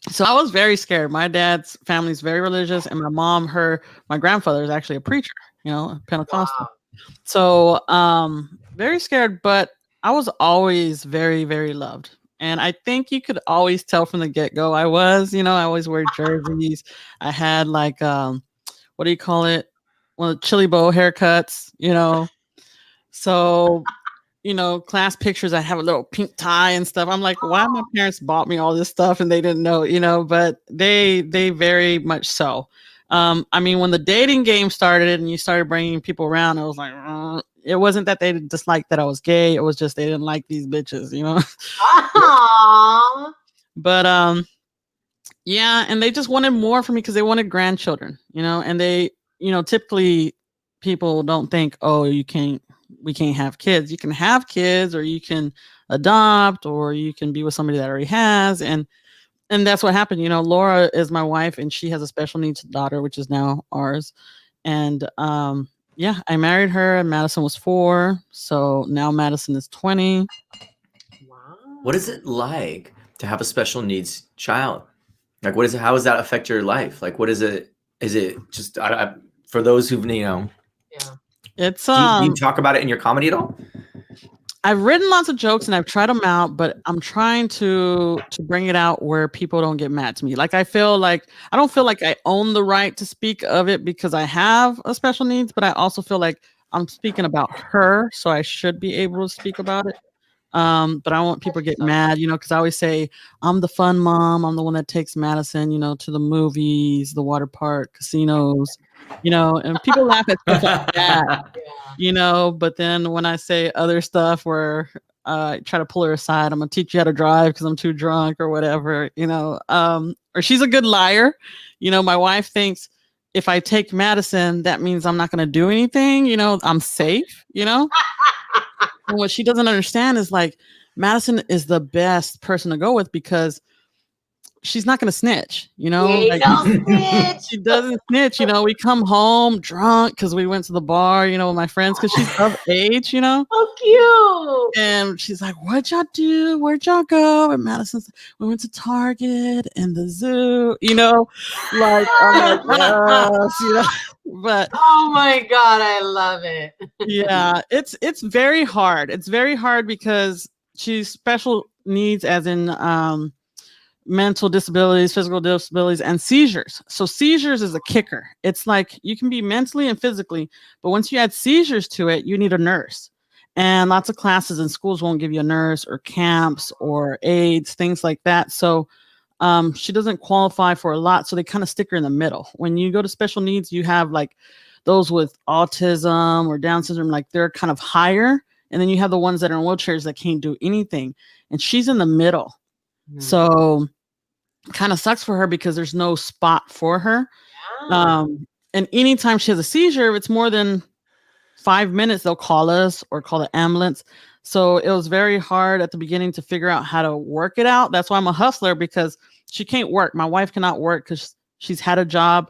C: So I was very scared. My dad's family's very religious, and my grandfather is actually a preacher, Pentecostal. Wow. So very scared, but I was always very, very loved. And I think you could always tell from the get-go I was, I always wear jerseys. I had what do you call it? One of the chili bow haircuts, So, class pictures, I have a little pink tie and stuff. I'm like, why my parents bought me all this stuff and they didn't know, but they very much so. I mean, when the dating game started and you started bringing people around, I was like, it wasn't that they disliked that I was gay. It was just they didn't like these bitches,
B: Aww.
C: But yeah, and they just wanted more from me because they wanted grandchildren, and they, typically people don't think, oh, we can't have kids. You can have kids, or you can adopt, or you can be with somebody that already has, and that's what happened. Laura is my wife, and she has a special needs daughter, which is now ours, and yeah, I married her, and Madison was 4, so now Madison is 20.
A: Wow. What is it like to have a special needs child? Like, how does that affect your life? Like, what is it? Is it just for those who've
B: Yeah.
C: It's
A: do you talk about it in your comedy at all?
C: I've written lots of jokes and I've tried them out, but I'm trying to bring it out where people don't get mad to me. Like I don't feel like I own the right to speak of it because I have a special needs, but I also feel like I'm speaking about her, so I should be able to speak about it. But I don't want people to get mad, because I always say I'm the fun mom. I'm the one that takes Madison, to the movies, the water park, casinos, and people laugh at stuff like that. But then when I say other stuff where I try to pull her aside, I'm gonna teach you how to drive because I'm too drunk or whatever, or she's a good liar. My wife thinks if I take Madison, that means I'm not gonna do anything, I'm safe, And what she doesn't understand is like Madison is the best person to go with because she's not going to snitch,
B: Like, snitch.
C: She doesn't snitch, we come home drunk because we went to the bar, with my friends because she's of age,
B: Oh, cute.
C: And she's like, what'd y'all do? Where'd y'all go? And Madison's like, we went to Target and the zoo, like, I'm like, yes, but
B: oh my God, I love it.
C: yeah, it's very hard. It's very hard because she's special needs as in mental disabilities, physical disabilities, and seizures. So seizures is a kicker. It's like you can be mentally and physically, but once you add seizures to it, you need a nurse. And lots of classes in schools won't give you a nurse or camps or aides, things like that. So she doesn't qualify for a lot. So they kind of stick her in the middle. When you go to special needs, you have like those with autism or Down syndrome, like they're kind of higher. And then you have the ones that are in wheelchairs that can't do anything. And she's in the middle. Mm-hmm. So kind of sucks for her because there's no spot for her. Yeah. And anytime she has a seizure, if it's more than 5 minutes, they'll call us or call the ambulance. So it was very hard at the beginning to figure out how to work it out. That's why I'm a hustler, because she can't work. My wife cannot work because she's had a job,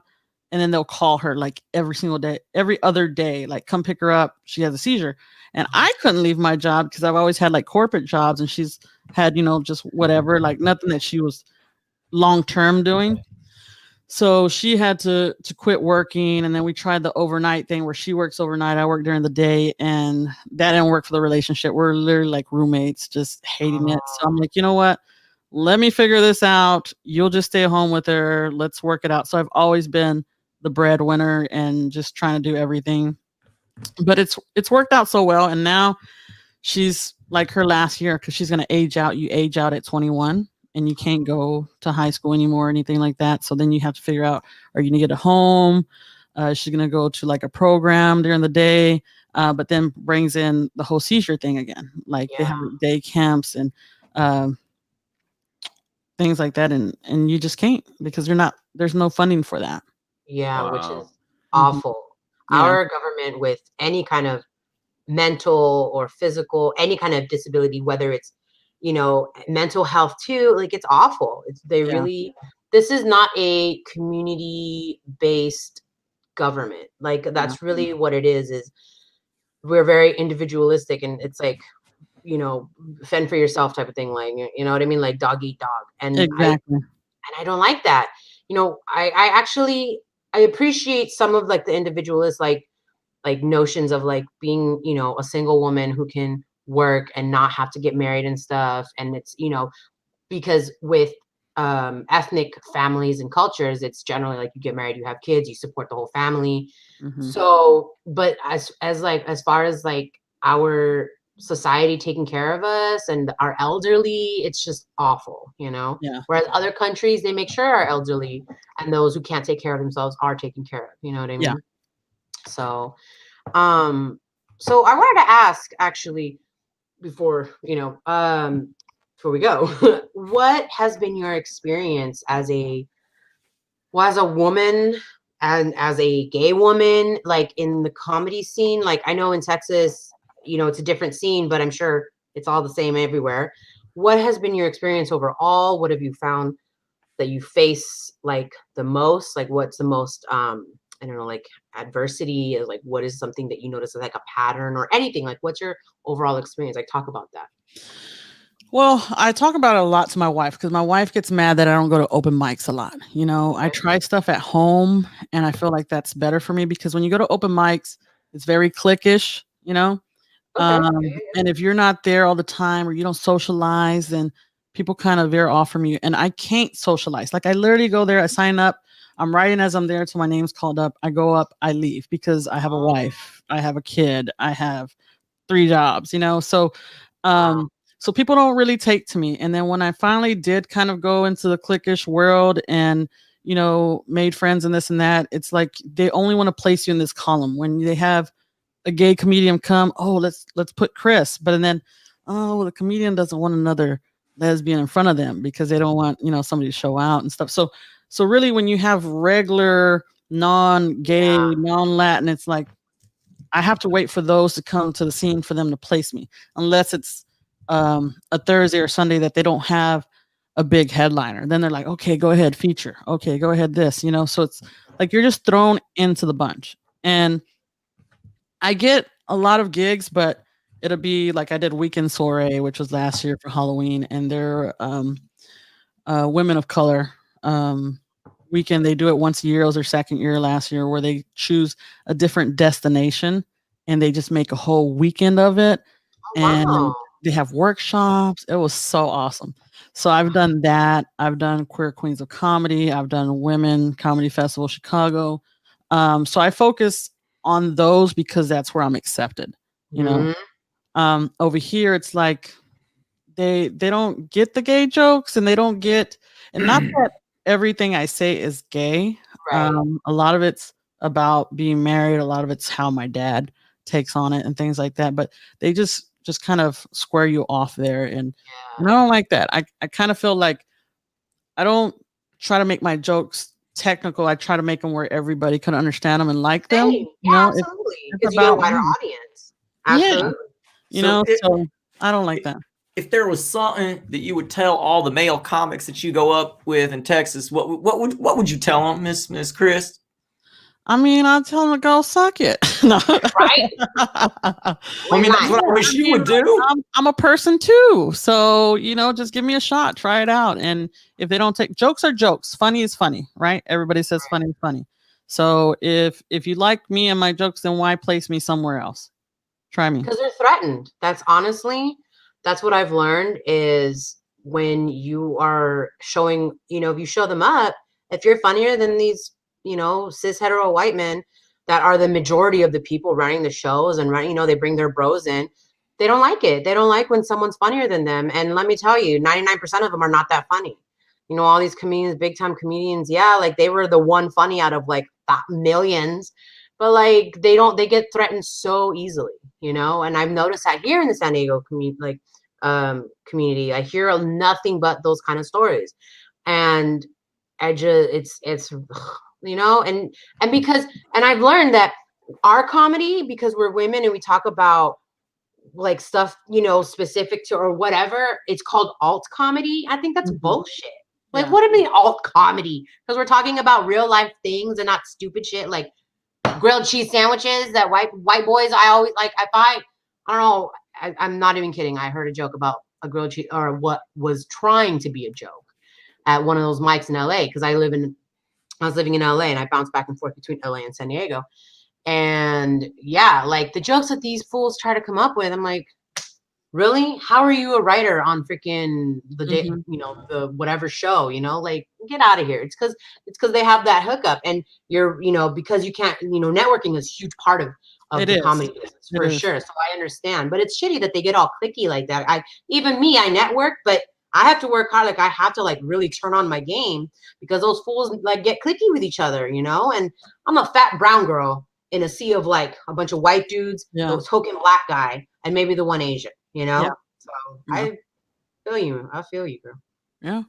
C: and then they'll call her like every single day, every other day, like come pick her up. She has a seizure. And I couldn't leave my job because I've always had like corporate jobs, and she's had, just whatever, like nothing that she was long-term doing. So she had to quit working, and then we tried the overnight thing where she works overnight, I work during the day, and that didn't work for the relationship. We're literally like roommates, just hating it. So I'm like, you know what? Let me figure this out. You'll just stay home with her. Let's work it out. So I've always been the breadwinner and just trying to do everything. But it's worked out so well, and now she's like her last year because she's gonna age out. You age out at 21. And you can't go to high school anymore or anything like that. So then you have to figure out, are you going to get a home? She's going to go to like a program during the day, but then brings in the whole seizure thing again. Like they have day camps and things like that. And you just can't because there's no funding for that.
B: Yeah, wow. Which is awful. Mm-hmm. Our government with any kind of mental or physical, any kind of disability, whether it's mental health too, like it's awful. This is not a community-based government. Like that's really what it is we're very individualistic, and it's like, fend for yourself type of thing. Like, you know what I mean? Like dog eat dog. And
C: exactly.
B: I don't like that. I appreciate some of like the individualist, like notions of like being, a single woman who can work and not have to get married and stuff. And it's, because with ethnic families and cultures, it's generally like you get married, you have kids, you support the whole family. Mm-hmm. So, but as far as like our society taking care of us and our elderly, it's just awful, Yeah. Whereas other countries, they make sure our elderly and those who can't take care of themselves are taken care of. You know what I mean? Yeah. So I wanted to ask actually before we go, what has been your experience as a woman and as a gay woman, like in the comedy scene? Like I know in Texas, it's a different scene, but I'm sure it's all the same everywhere. What has been your experience overall? What have you found that you face like the most? Like what's the most I don't know, like adversity is like, what is something that you notice as like a pattern or anything? Like what's your overall experience? Like talk about that.
C: Well, I talk about it a lot to my wife because my wife gets mad that I don't go to open mics a lot. You know, I
B: Okay.
C: try stuff at home and I feel like that's better for me because when you go to open mics, it's very cliquish, you know?
B: Okay. Yeah, yeah,
C: And if you're not there all the time or you don't socialize, then people kind of veer off from you. And I can't socialize. Like I literally go there, I sign up, I'm writing as I'm there till my name's called up. I go up, I leave because I have a
B: yeah.
C: wife, I have a kid, I have 3 jobs, you know?
B: Wow.
C: So people don't really take to me. And then when I finally did kind of go into the cliquish world and, you know, made friends and this and that, it's like they only want to place you in this column. When they have a gay comedian come, oh, let's put Chris. But and then, oh, well, the comedian doesn't want another lesbian in front of them because they don't want, you know, somebody to show out and stuff. So really when you have regular non-gay,
B: Yeah.
C: non-Latin, it's like I have to wait for those to come to the scene for them to place me, unless it's a Thursday or Sunday that they don't have a big headliner. Then they're like, okay, go ahead, feature. Okay, go ahead, this, you know. So it's like you're just thrown into the bunch. And I get a lot of gigs, but it'll be like I did Weekend Soiree, which was last year for Halloween, and they're women of color weekend. They do it once a year. It was their second year last year, where they choose a different destination and they just make a whole weekend of it.
B: Oh,
C: And
B: wow.
C: they have workshops. It was so awesome. So I've done that. I've done Queer Queens of Comedy. I've done Women Comedy Festival Chicago. So I focus on those because that's where I'm accepted. You know,
B: Mhm.
C: over here it's like they don't get the gay jokes and they don't get, and not that everything I say is gay.
B: Right.
C: A lot of it's about being married, a lot of it's how my dad takes on it and things like that, but they just kind of square you off there, and I
B: Yeah.
C: don't like that. I kind of feel like I don't try to make my jokes technical. I try to make them where everybody can understand them and like them.
B: Same.
C: You
B: Yeah,
C: know,
B: absolutely.
C: it's
B: Because you get a
C: about
B: wider
C: me.
B: audience.
C: Yeah,
B: Absolutely.
C: you
A: So
C: know, so I don't like that.
A: if there was something that you would tell all the male comics that you go up with in Texas, what would you tell them, Miss Chris?
C: I mean, I'll tell them to go suck it. No.
B: Right?
A: Well, I
B: Why
A: mean, that's
B: not?
A: what I wish
C: I
A: you
C: mean,
A: would do.
C: I'm a person too. So, you know, just give me a shot, try it out. And if they don't take, jokes are jokes, funny is funny, right? Everybody says funny is funny. So if you like me and my jokes, then why place me somewhere else? Try me.
B: Because they're threatened. That's honestly, that's what I've learned is when you are showing, if you show them up, if you're funnier than these, cis hetero white men that are the majority of the people running the shows and running, they bring their bros in, they don't like it. They don't like when someone's funnier than them. And let me tell you, 99% of them are not that funny. All these comedians, big time comedians, yeah, like they were the one funny out of like millions, but like they get threatened so easily, and I've noticed that here in the San Diego community, I hear nothing but those kind of stories. And I just it's and because and I've learned that our comedy, because we're women and we talk about like stuff, specific to or whatever, it's called alt comedy. I think that's
C: Mhm.
B: bullshit. Like,
C: Yeah.
B: what do you mean alt comedy? Because we're talking about real life things and not stupid shit like grilled cheese sandwiches that white boys. I always like. If I don't know. I'm not even kidding. I heard a joke about a grilled cheese, or what was trying to be a joke at one of those mics in LA, because I was living in LA and I bounced back and forth between LA and San Diego. And yeah, like the jokes that these fools try to come up with, I'm like, really? How are you a writer on freaking the day,
C: Mhm.
B: the whatever show, like get out of here. It's because they have that hookup, and you're, because you can't, networking is a huge part of
C: It
B: the
C: is.
B: comedy business
C: It
B: for
C: is.
B: sure. So I understand, but it's shitty that they get all clicky like that. Even me, I network, but I have to work hard. Like I have to like really turn on my game because those fools like get clicky with each other, and I'm a fat brown girl in a sea of like a bunch of white dudes,
C: Yeah.
B: the token black guy, and maybe the one Asian,
C: Yeah.
B: So
C: Yeah.
B: I feel you. I feel you, girl.
C: Yeah.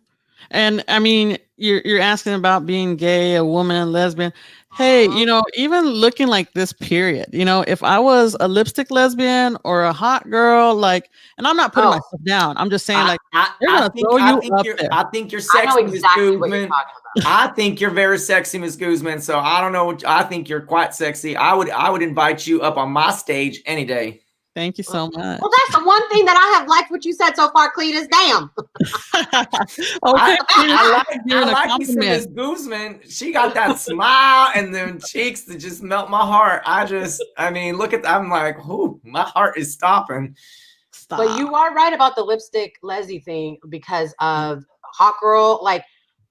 C: And I mean, you're asking about being gay, a woman, lesbian. Hey,
B: Mhm.
C: even looking like this period, if I was a lipstick lesbian or a hot girl, like, and I'm not putting
B: Oh,
C: myself down. I'm just saying,
A: I,
C: like,
A: I,
C: they're
A: I
C: gonna
A: think
C: throw
A: I
C: you
A: think
C: up
A: you're
C: there.
A: I think you're
B: I know
A: sexy, Miss
B: exactly what you're
A: Guzman.
B: talking about.
A: I think you're very sexy, Miss Guzman. So I don't know. I think you're quite sexy. I would invite you up on my stage any day.
C: Thank you so much.
B: Well, that's the one thing that I have liked what you said so far, Cletus. Damn.
C: Okay,
A: I
C: giving a
A: like you,
C: compliment.
A: Miss Guzman. She got that smile and them cheeks that just melt my heart. I mean, look at. I'm like, whoo, my heart is stopping.
C: Stop.
B: But you are right about the lipstick Leslie thing because of hot girl. Like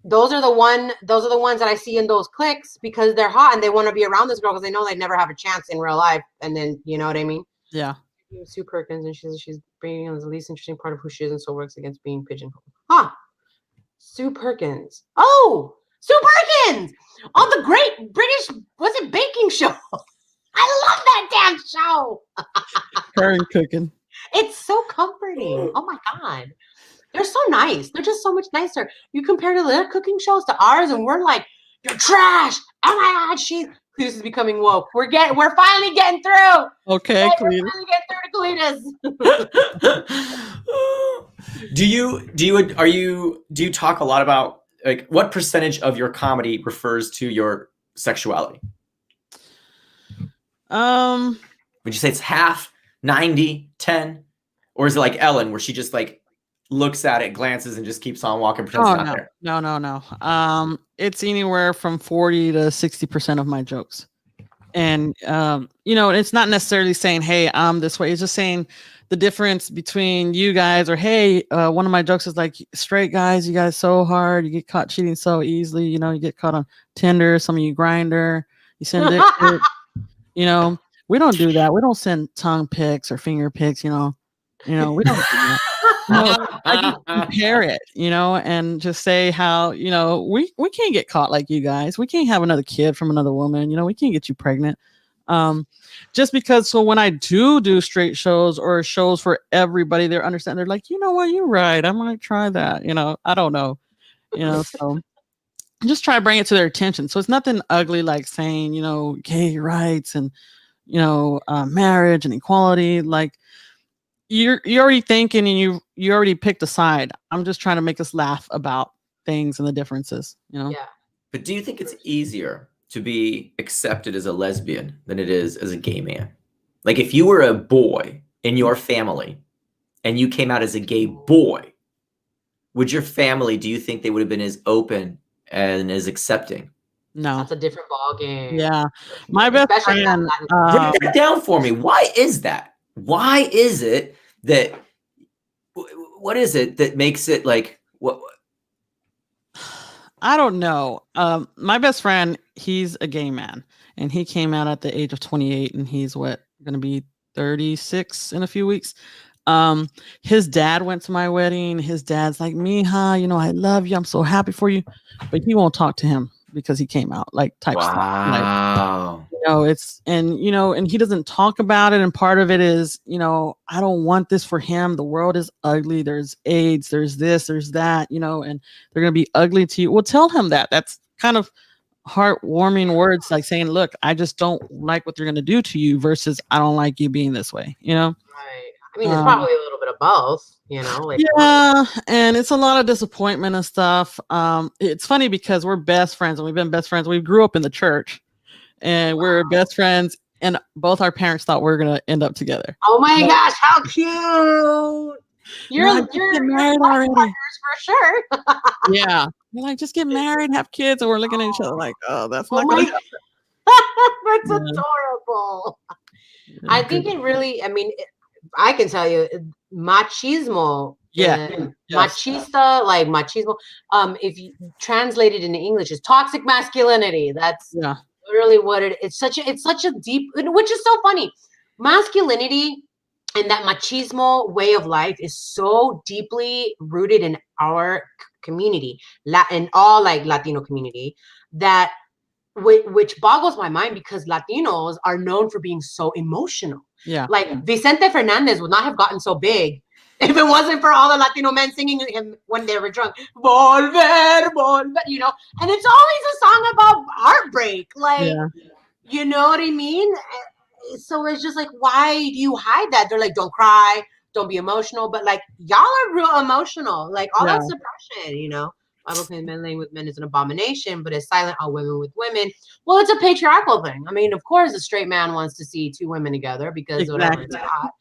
B: those are the ones that I see in those cliques because they're hot and they want to be around this girl because they know they never have a chance in real life. And then you know what I mean?
C: Yeah.
B: Sue Perkins, and she's bringing on the least interesting part of who she is and so works against being pigeonholed. Huh. Sue Perkins. Oh, Sue Perkins on the Great British, was it baking show? I love that damn show.
C: Her and cooking.
B: It's so comforting. Oh my God. They're so nice. They're just so much nicer. You compare to their cooking shows to ours, and we're like, you're trash. Oh my God, Cletus is becoming woke. We're finally getting through.
C: Okay,
B: We're
C: Cletus.
B: finally getting through to Cletus.
A: Do you talk a lot about like what percentage of your comedy refers to your sexuality? Would you say it's half, 90, 10? Or is it like Ellen where she just like looks at it, glances, and just keeps on walking, pretends it's not there?
C: No. It's anywhere from 40 to 60% of my jokes. And it's not necessarily saying, hey, I'm this way. It's just saying the difference between you guys, or hey, one of my jokes is like, straight guys, you guys so hard, you get caught cheating so easily, you get caught on Tinder, some of you grinder, you send dick pics. We don't do that. We don't send tongue pics or finger pics, we don't do that. I just compare it, and just say how, we can't get caught like you guys. We can't have another kid from another woman. We can't get you pregnant. Just because, so when I do straight shows or shows for everybody, they're understanding. They're like, you know what, you're right. I might try that. I don't know. So just try to bring it to their attention. So it's nothing ugly like saying, gay rights and, marriage and equality. Like, you're already thinking and you already picked a side. I'm just trying to make us laugh about things and the differences,
B: Yeah.
A: But do you think it's easier to be accepted as a lesbian than it is as a gay man? Like if you were a boy in your family and you came out as a gay boy, would your family, do you think they would have been as open and as accepting?
B: No. That's a different ballgame.
C: Yeah. My best friend.
A: Break that down for me. Why is that? Why is it that, what is it that makes it like, what?
C: I don't know. My best friend, he's a gay man and he came out at the age of 28 and he's going to be 36 in a few weeks. His dad went to my wedding. His dad's like, Mija, I love you. I'm so happy for you. But he won't talk to him because he came out type stuff.
A: Wow.
C: And he doesn't talk about it. And part of it is, I don't want this for him. The world is ugly. There's AIDS, there's this, there's that, and they're going to be ugly to you. Well, tell him that. That's kind of heartwarming words, like saying, look, I just don't like what they're going to do to you versus I don't like you being this way,
B: Right. I mean, it's probably a little bit of both,
C: yeah, and it's a lot of disappointment and stuff. It's funny because we're best friends and we've been best friends. We grew up in the church and we're best friends and both our parents thought we were going to end up together.
B: Oh my gosh, how cute. You're
C: married already
B: for sure.
C: Yeah. We're like, just get married, have kids, and we're looking at each other like, oh, that's not going to happen.
B: That's adorable. Yeah, I think it really, I can tell you, machismo. Machista, like machismo. If you translate it into English, is toxic masculinity. That's literally what it's such a deep, which is so funny. Masculinity and that machismo way of life is so deeply rooted in our community, in all Latino community, that which boggles my mind because Latinos are known for being so emotional. Yeah. Like Vicente Fernandez would not have gotten so big if it wasn't for all the Latino men singing him when they were drunk. Volver, volver, and it's always a song about heartbreak. You know what I mean? So it's just like, why do you hide that? They're like, don't cry, don't be emotional. But y'all are real emotional. All that suppression, Bible claims men laying with men is an abomination, but is silent on women with women. Well, it's a patriarchal thing. I mean, of course, a straight man wants to see two women together because whatever it's hot.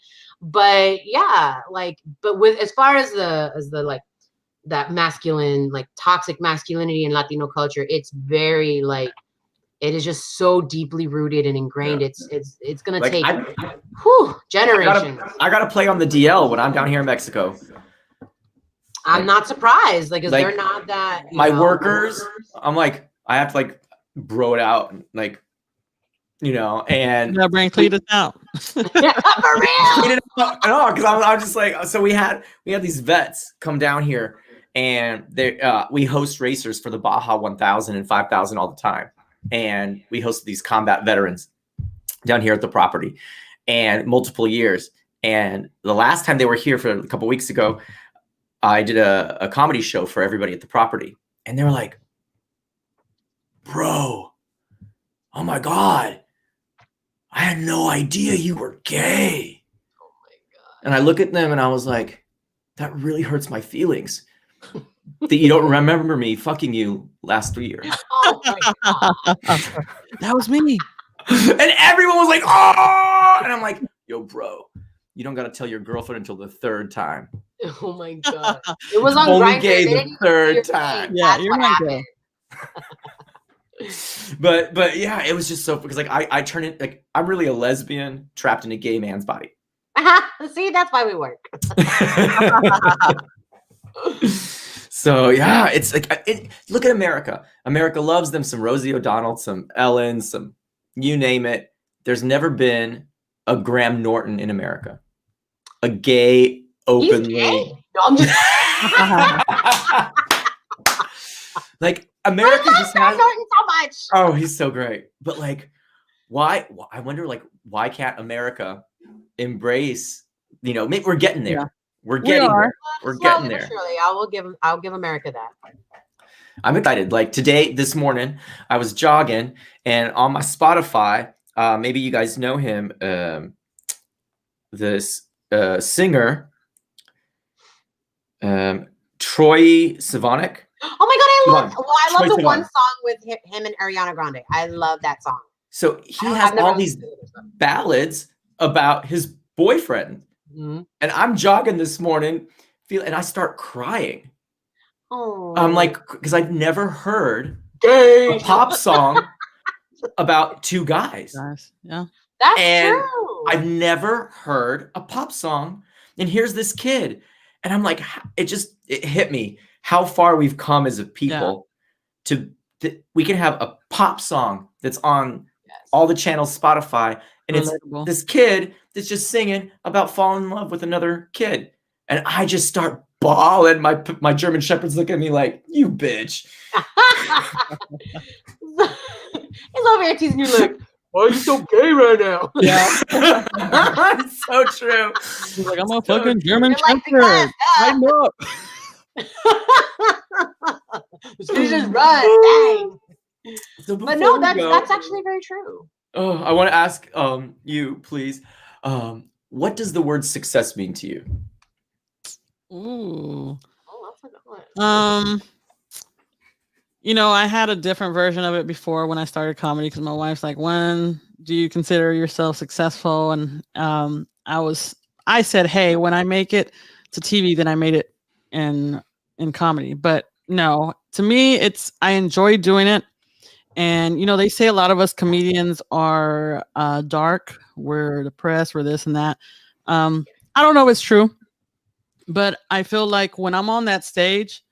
B: But yeah, like, but with as far as the like that masculine, like toxic masculinity in Latino culture, it's very like it is just so deeply rooted and ingrained.
A: Yeah.
B: It's gonna
A: Like,
B: take generations.
A: I gotta play on the DL when I'm down here in Mexico.
B: I'm not surprised, like, 'cause they're not that.
A: My workers, I'm like, I have to like bro it out, like, you know, and
C: bring Cletus out.
B: For real.
A: No, because I'm just like, so we had these vets come down here, and they we host racers for the Baja 1000 and 5000 all the time, and we hosted these combat veterans down here at the property, and multiple years. And the last time they were here for a couple weeks ago, I did a comedy show for everybody at the property, and they were like, "Bro, oh my God, I had no idea you were gay."
B: Oh my God.
A: And I look at them and I was like, that really hurts my feelings that you don't remember me fucking you last 3 years.
B: Oh my God.
C: That was me.
A: And everyone was like, "Oh!" And I'm like, "Yo, bro, you don't got to tell your girlfriend until the third time."
B: Oh my God. It was on
A: Only
B: Grindr.
A: gay
B: They
A: the
B: didn't even
A: third
B: see your
A: time.
B: face.
C: Yeah,
B: That's
C: you're
B: what
C: my
B: happened.
C: girl.
A: But yeah, it was just so, because like I turn it, like, I'm really a lesbian trapped in a gay man's body.
B: See, that's why we work.
A: So yeah, it's like, look at America. America loves them some Rosie O'Donnell, some Ellen, some you name it. There's never been a Graham Norton in America, a gay openly.
B: He's gay? No, I'm just.
A: Like, America just
B: Graham
A: has.
B: Norton so much.
A: Oh, he's so great. But like, why? I wonder, like, why can't America embrace? You know, maybe we're getting there.
C: Yeah.
A: We're getting
C: are.
A: there. We're
B: Slowly
A: getting
B: but
A: there.
B: surely, I'll give America that.
A: I'm excited. Like this morning, I was jogging, and on my Spotify, maybe you guys know him, this singer, Troye Sivanek.
B: Oh my God, I love
A: Troye
B: the
A: Sivan.
B: one song with him and Ariana Grande. I love that song.
A: So he has all these ballads about his boyfriend.
B: Mm-hmm.
A: And I'm jogging this morning, and I start crying.
B: Oh.
A: I'm like, because I've never heard
B: gay
A: a pop song about two guys.
C: Nice. Yeah.
B: That's
A: And
B: true.
A: I've never heard a pop song. And here's this kid. And I'm like, it hit me how far we've come as a people we can have a pop song that's on all the channels, Spotify. And
C: Relatable.
A: it's this kid that's just singing about falling in love with another kid. And I just start bawling. My German Shepherd's looking at me like, "You bitch."
B: He's over here teasing you like, "Why are you so gay right now?"
C: Yeah.
A: It's so true.
C: He's like, I'm a fucking German
B: You're like,
C: Shepherd. Tighten up.
B: She's just run, dang.
A: So
B: But no,
A: before we go,
B: that's actually very true.
A: Oh, I want to ask you, please. What does the word success mean to you?
C: Ooh.
B: Oh, that's a good one.
C: I had a different version of it before when I started comedy, because my wife's like, "When do you consider yourself successful?" And I said, "Hey, when I make it to TV, then I made it in comedy." But no, to me, I enjoy doing it. And, they say a lot of us comedians are dark. We're depressed. We're this and that. I don't know if it's true, but I feel like when I'm on that stage,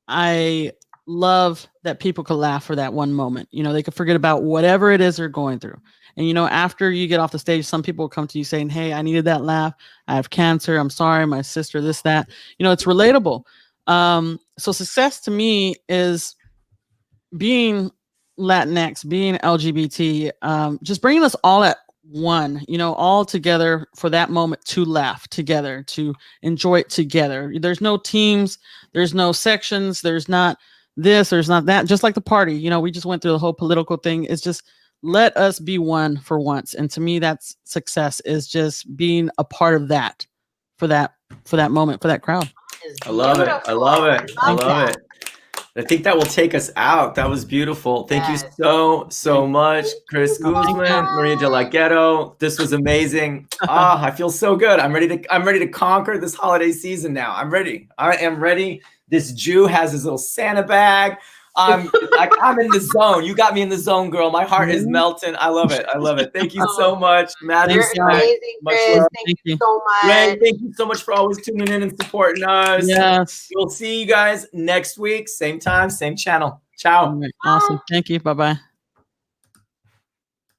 C: I love that people could laugh for that one moment. They could forget about whatever it is they're going through. And, after you get off the stage, some people will come to you saying, "Hey, I needed that laugh. I have cancer. I'm sorry. My sister, this, that." It's relatable. So success to me is being Latinx, being LGBT, just bringing us all at one, all together for that moment to laugh together, to enjoy it together. There's no teams, there's no sections, there's not this, there's not that. Just like the party, we just went through the whole political thing. It's just let us be one for once. And to me, that's success, is just being a part of that for that moment, for that crowd.
A: I love it. I love it. I love it. I think that will take us out. That was beautiful. Thank you
B: Yes.
A: so much, Chris
B: you so
A: Guzman, Maria De La
B: much.
A: Ghetto. This was amazing. I feel so good. I'm ready to conquer this holiday season now. I'm ready. I am ready. This Jew has his little Santa bag. I'm in the zone. You got me in the zone, girl. My heart is melting. I love it. I love it. Thank you so much. Magic
B: You're
A: Snack.
B: amazing,
A: Much
B: Chris.
A: love.
B: Thank you so
A: Ray,
B: much.
A: thank you so much for always tuning in and supporting us.
C: Yes.
A: We'll see you guys next week. Same time, same channel. Ciao.
C: All right. Awesome. Thank you. Bye-bye.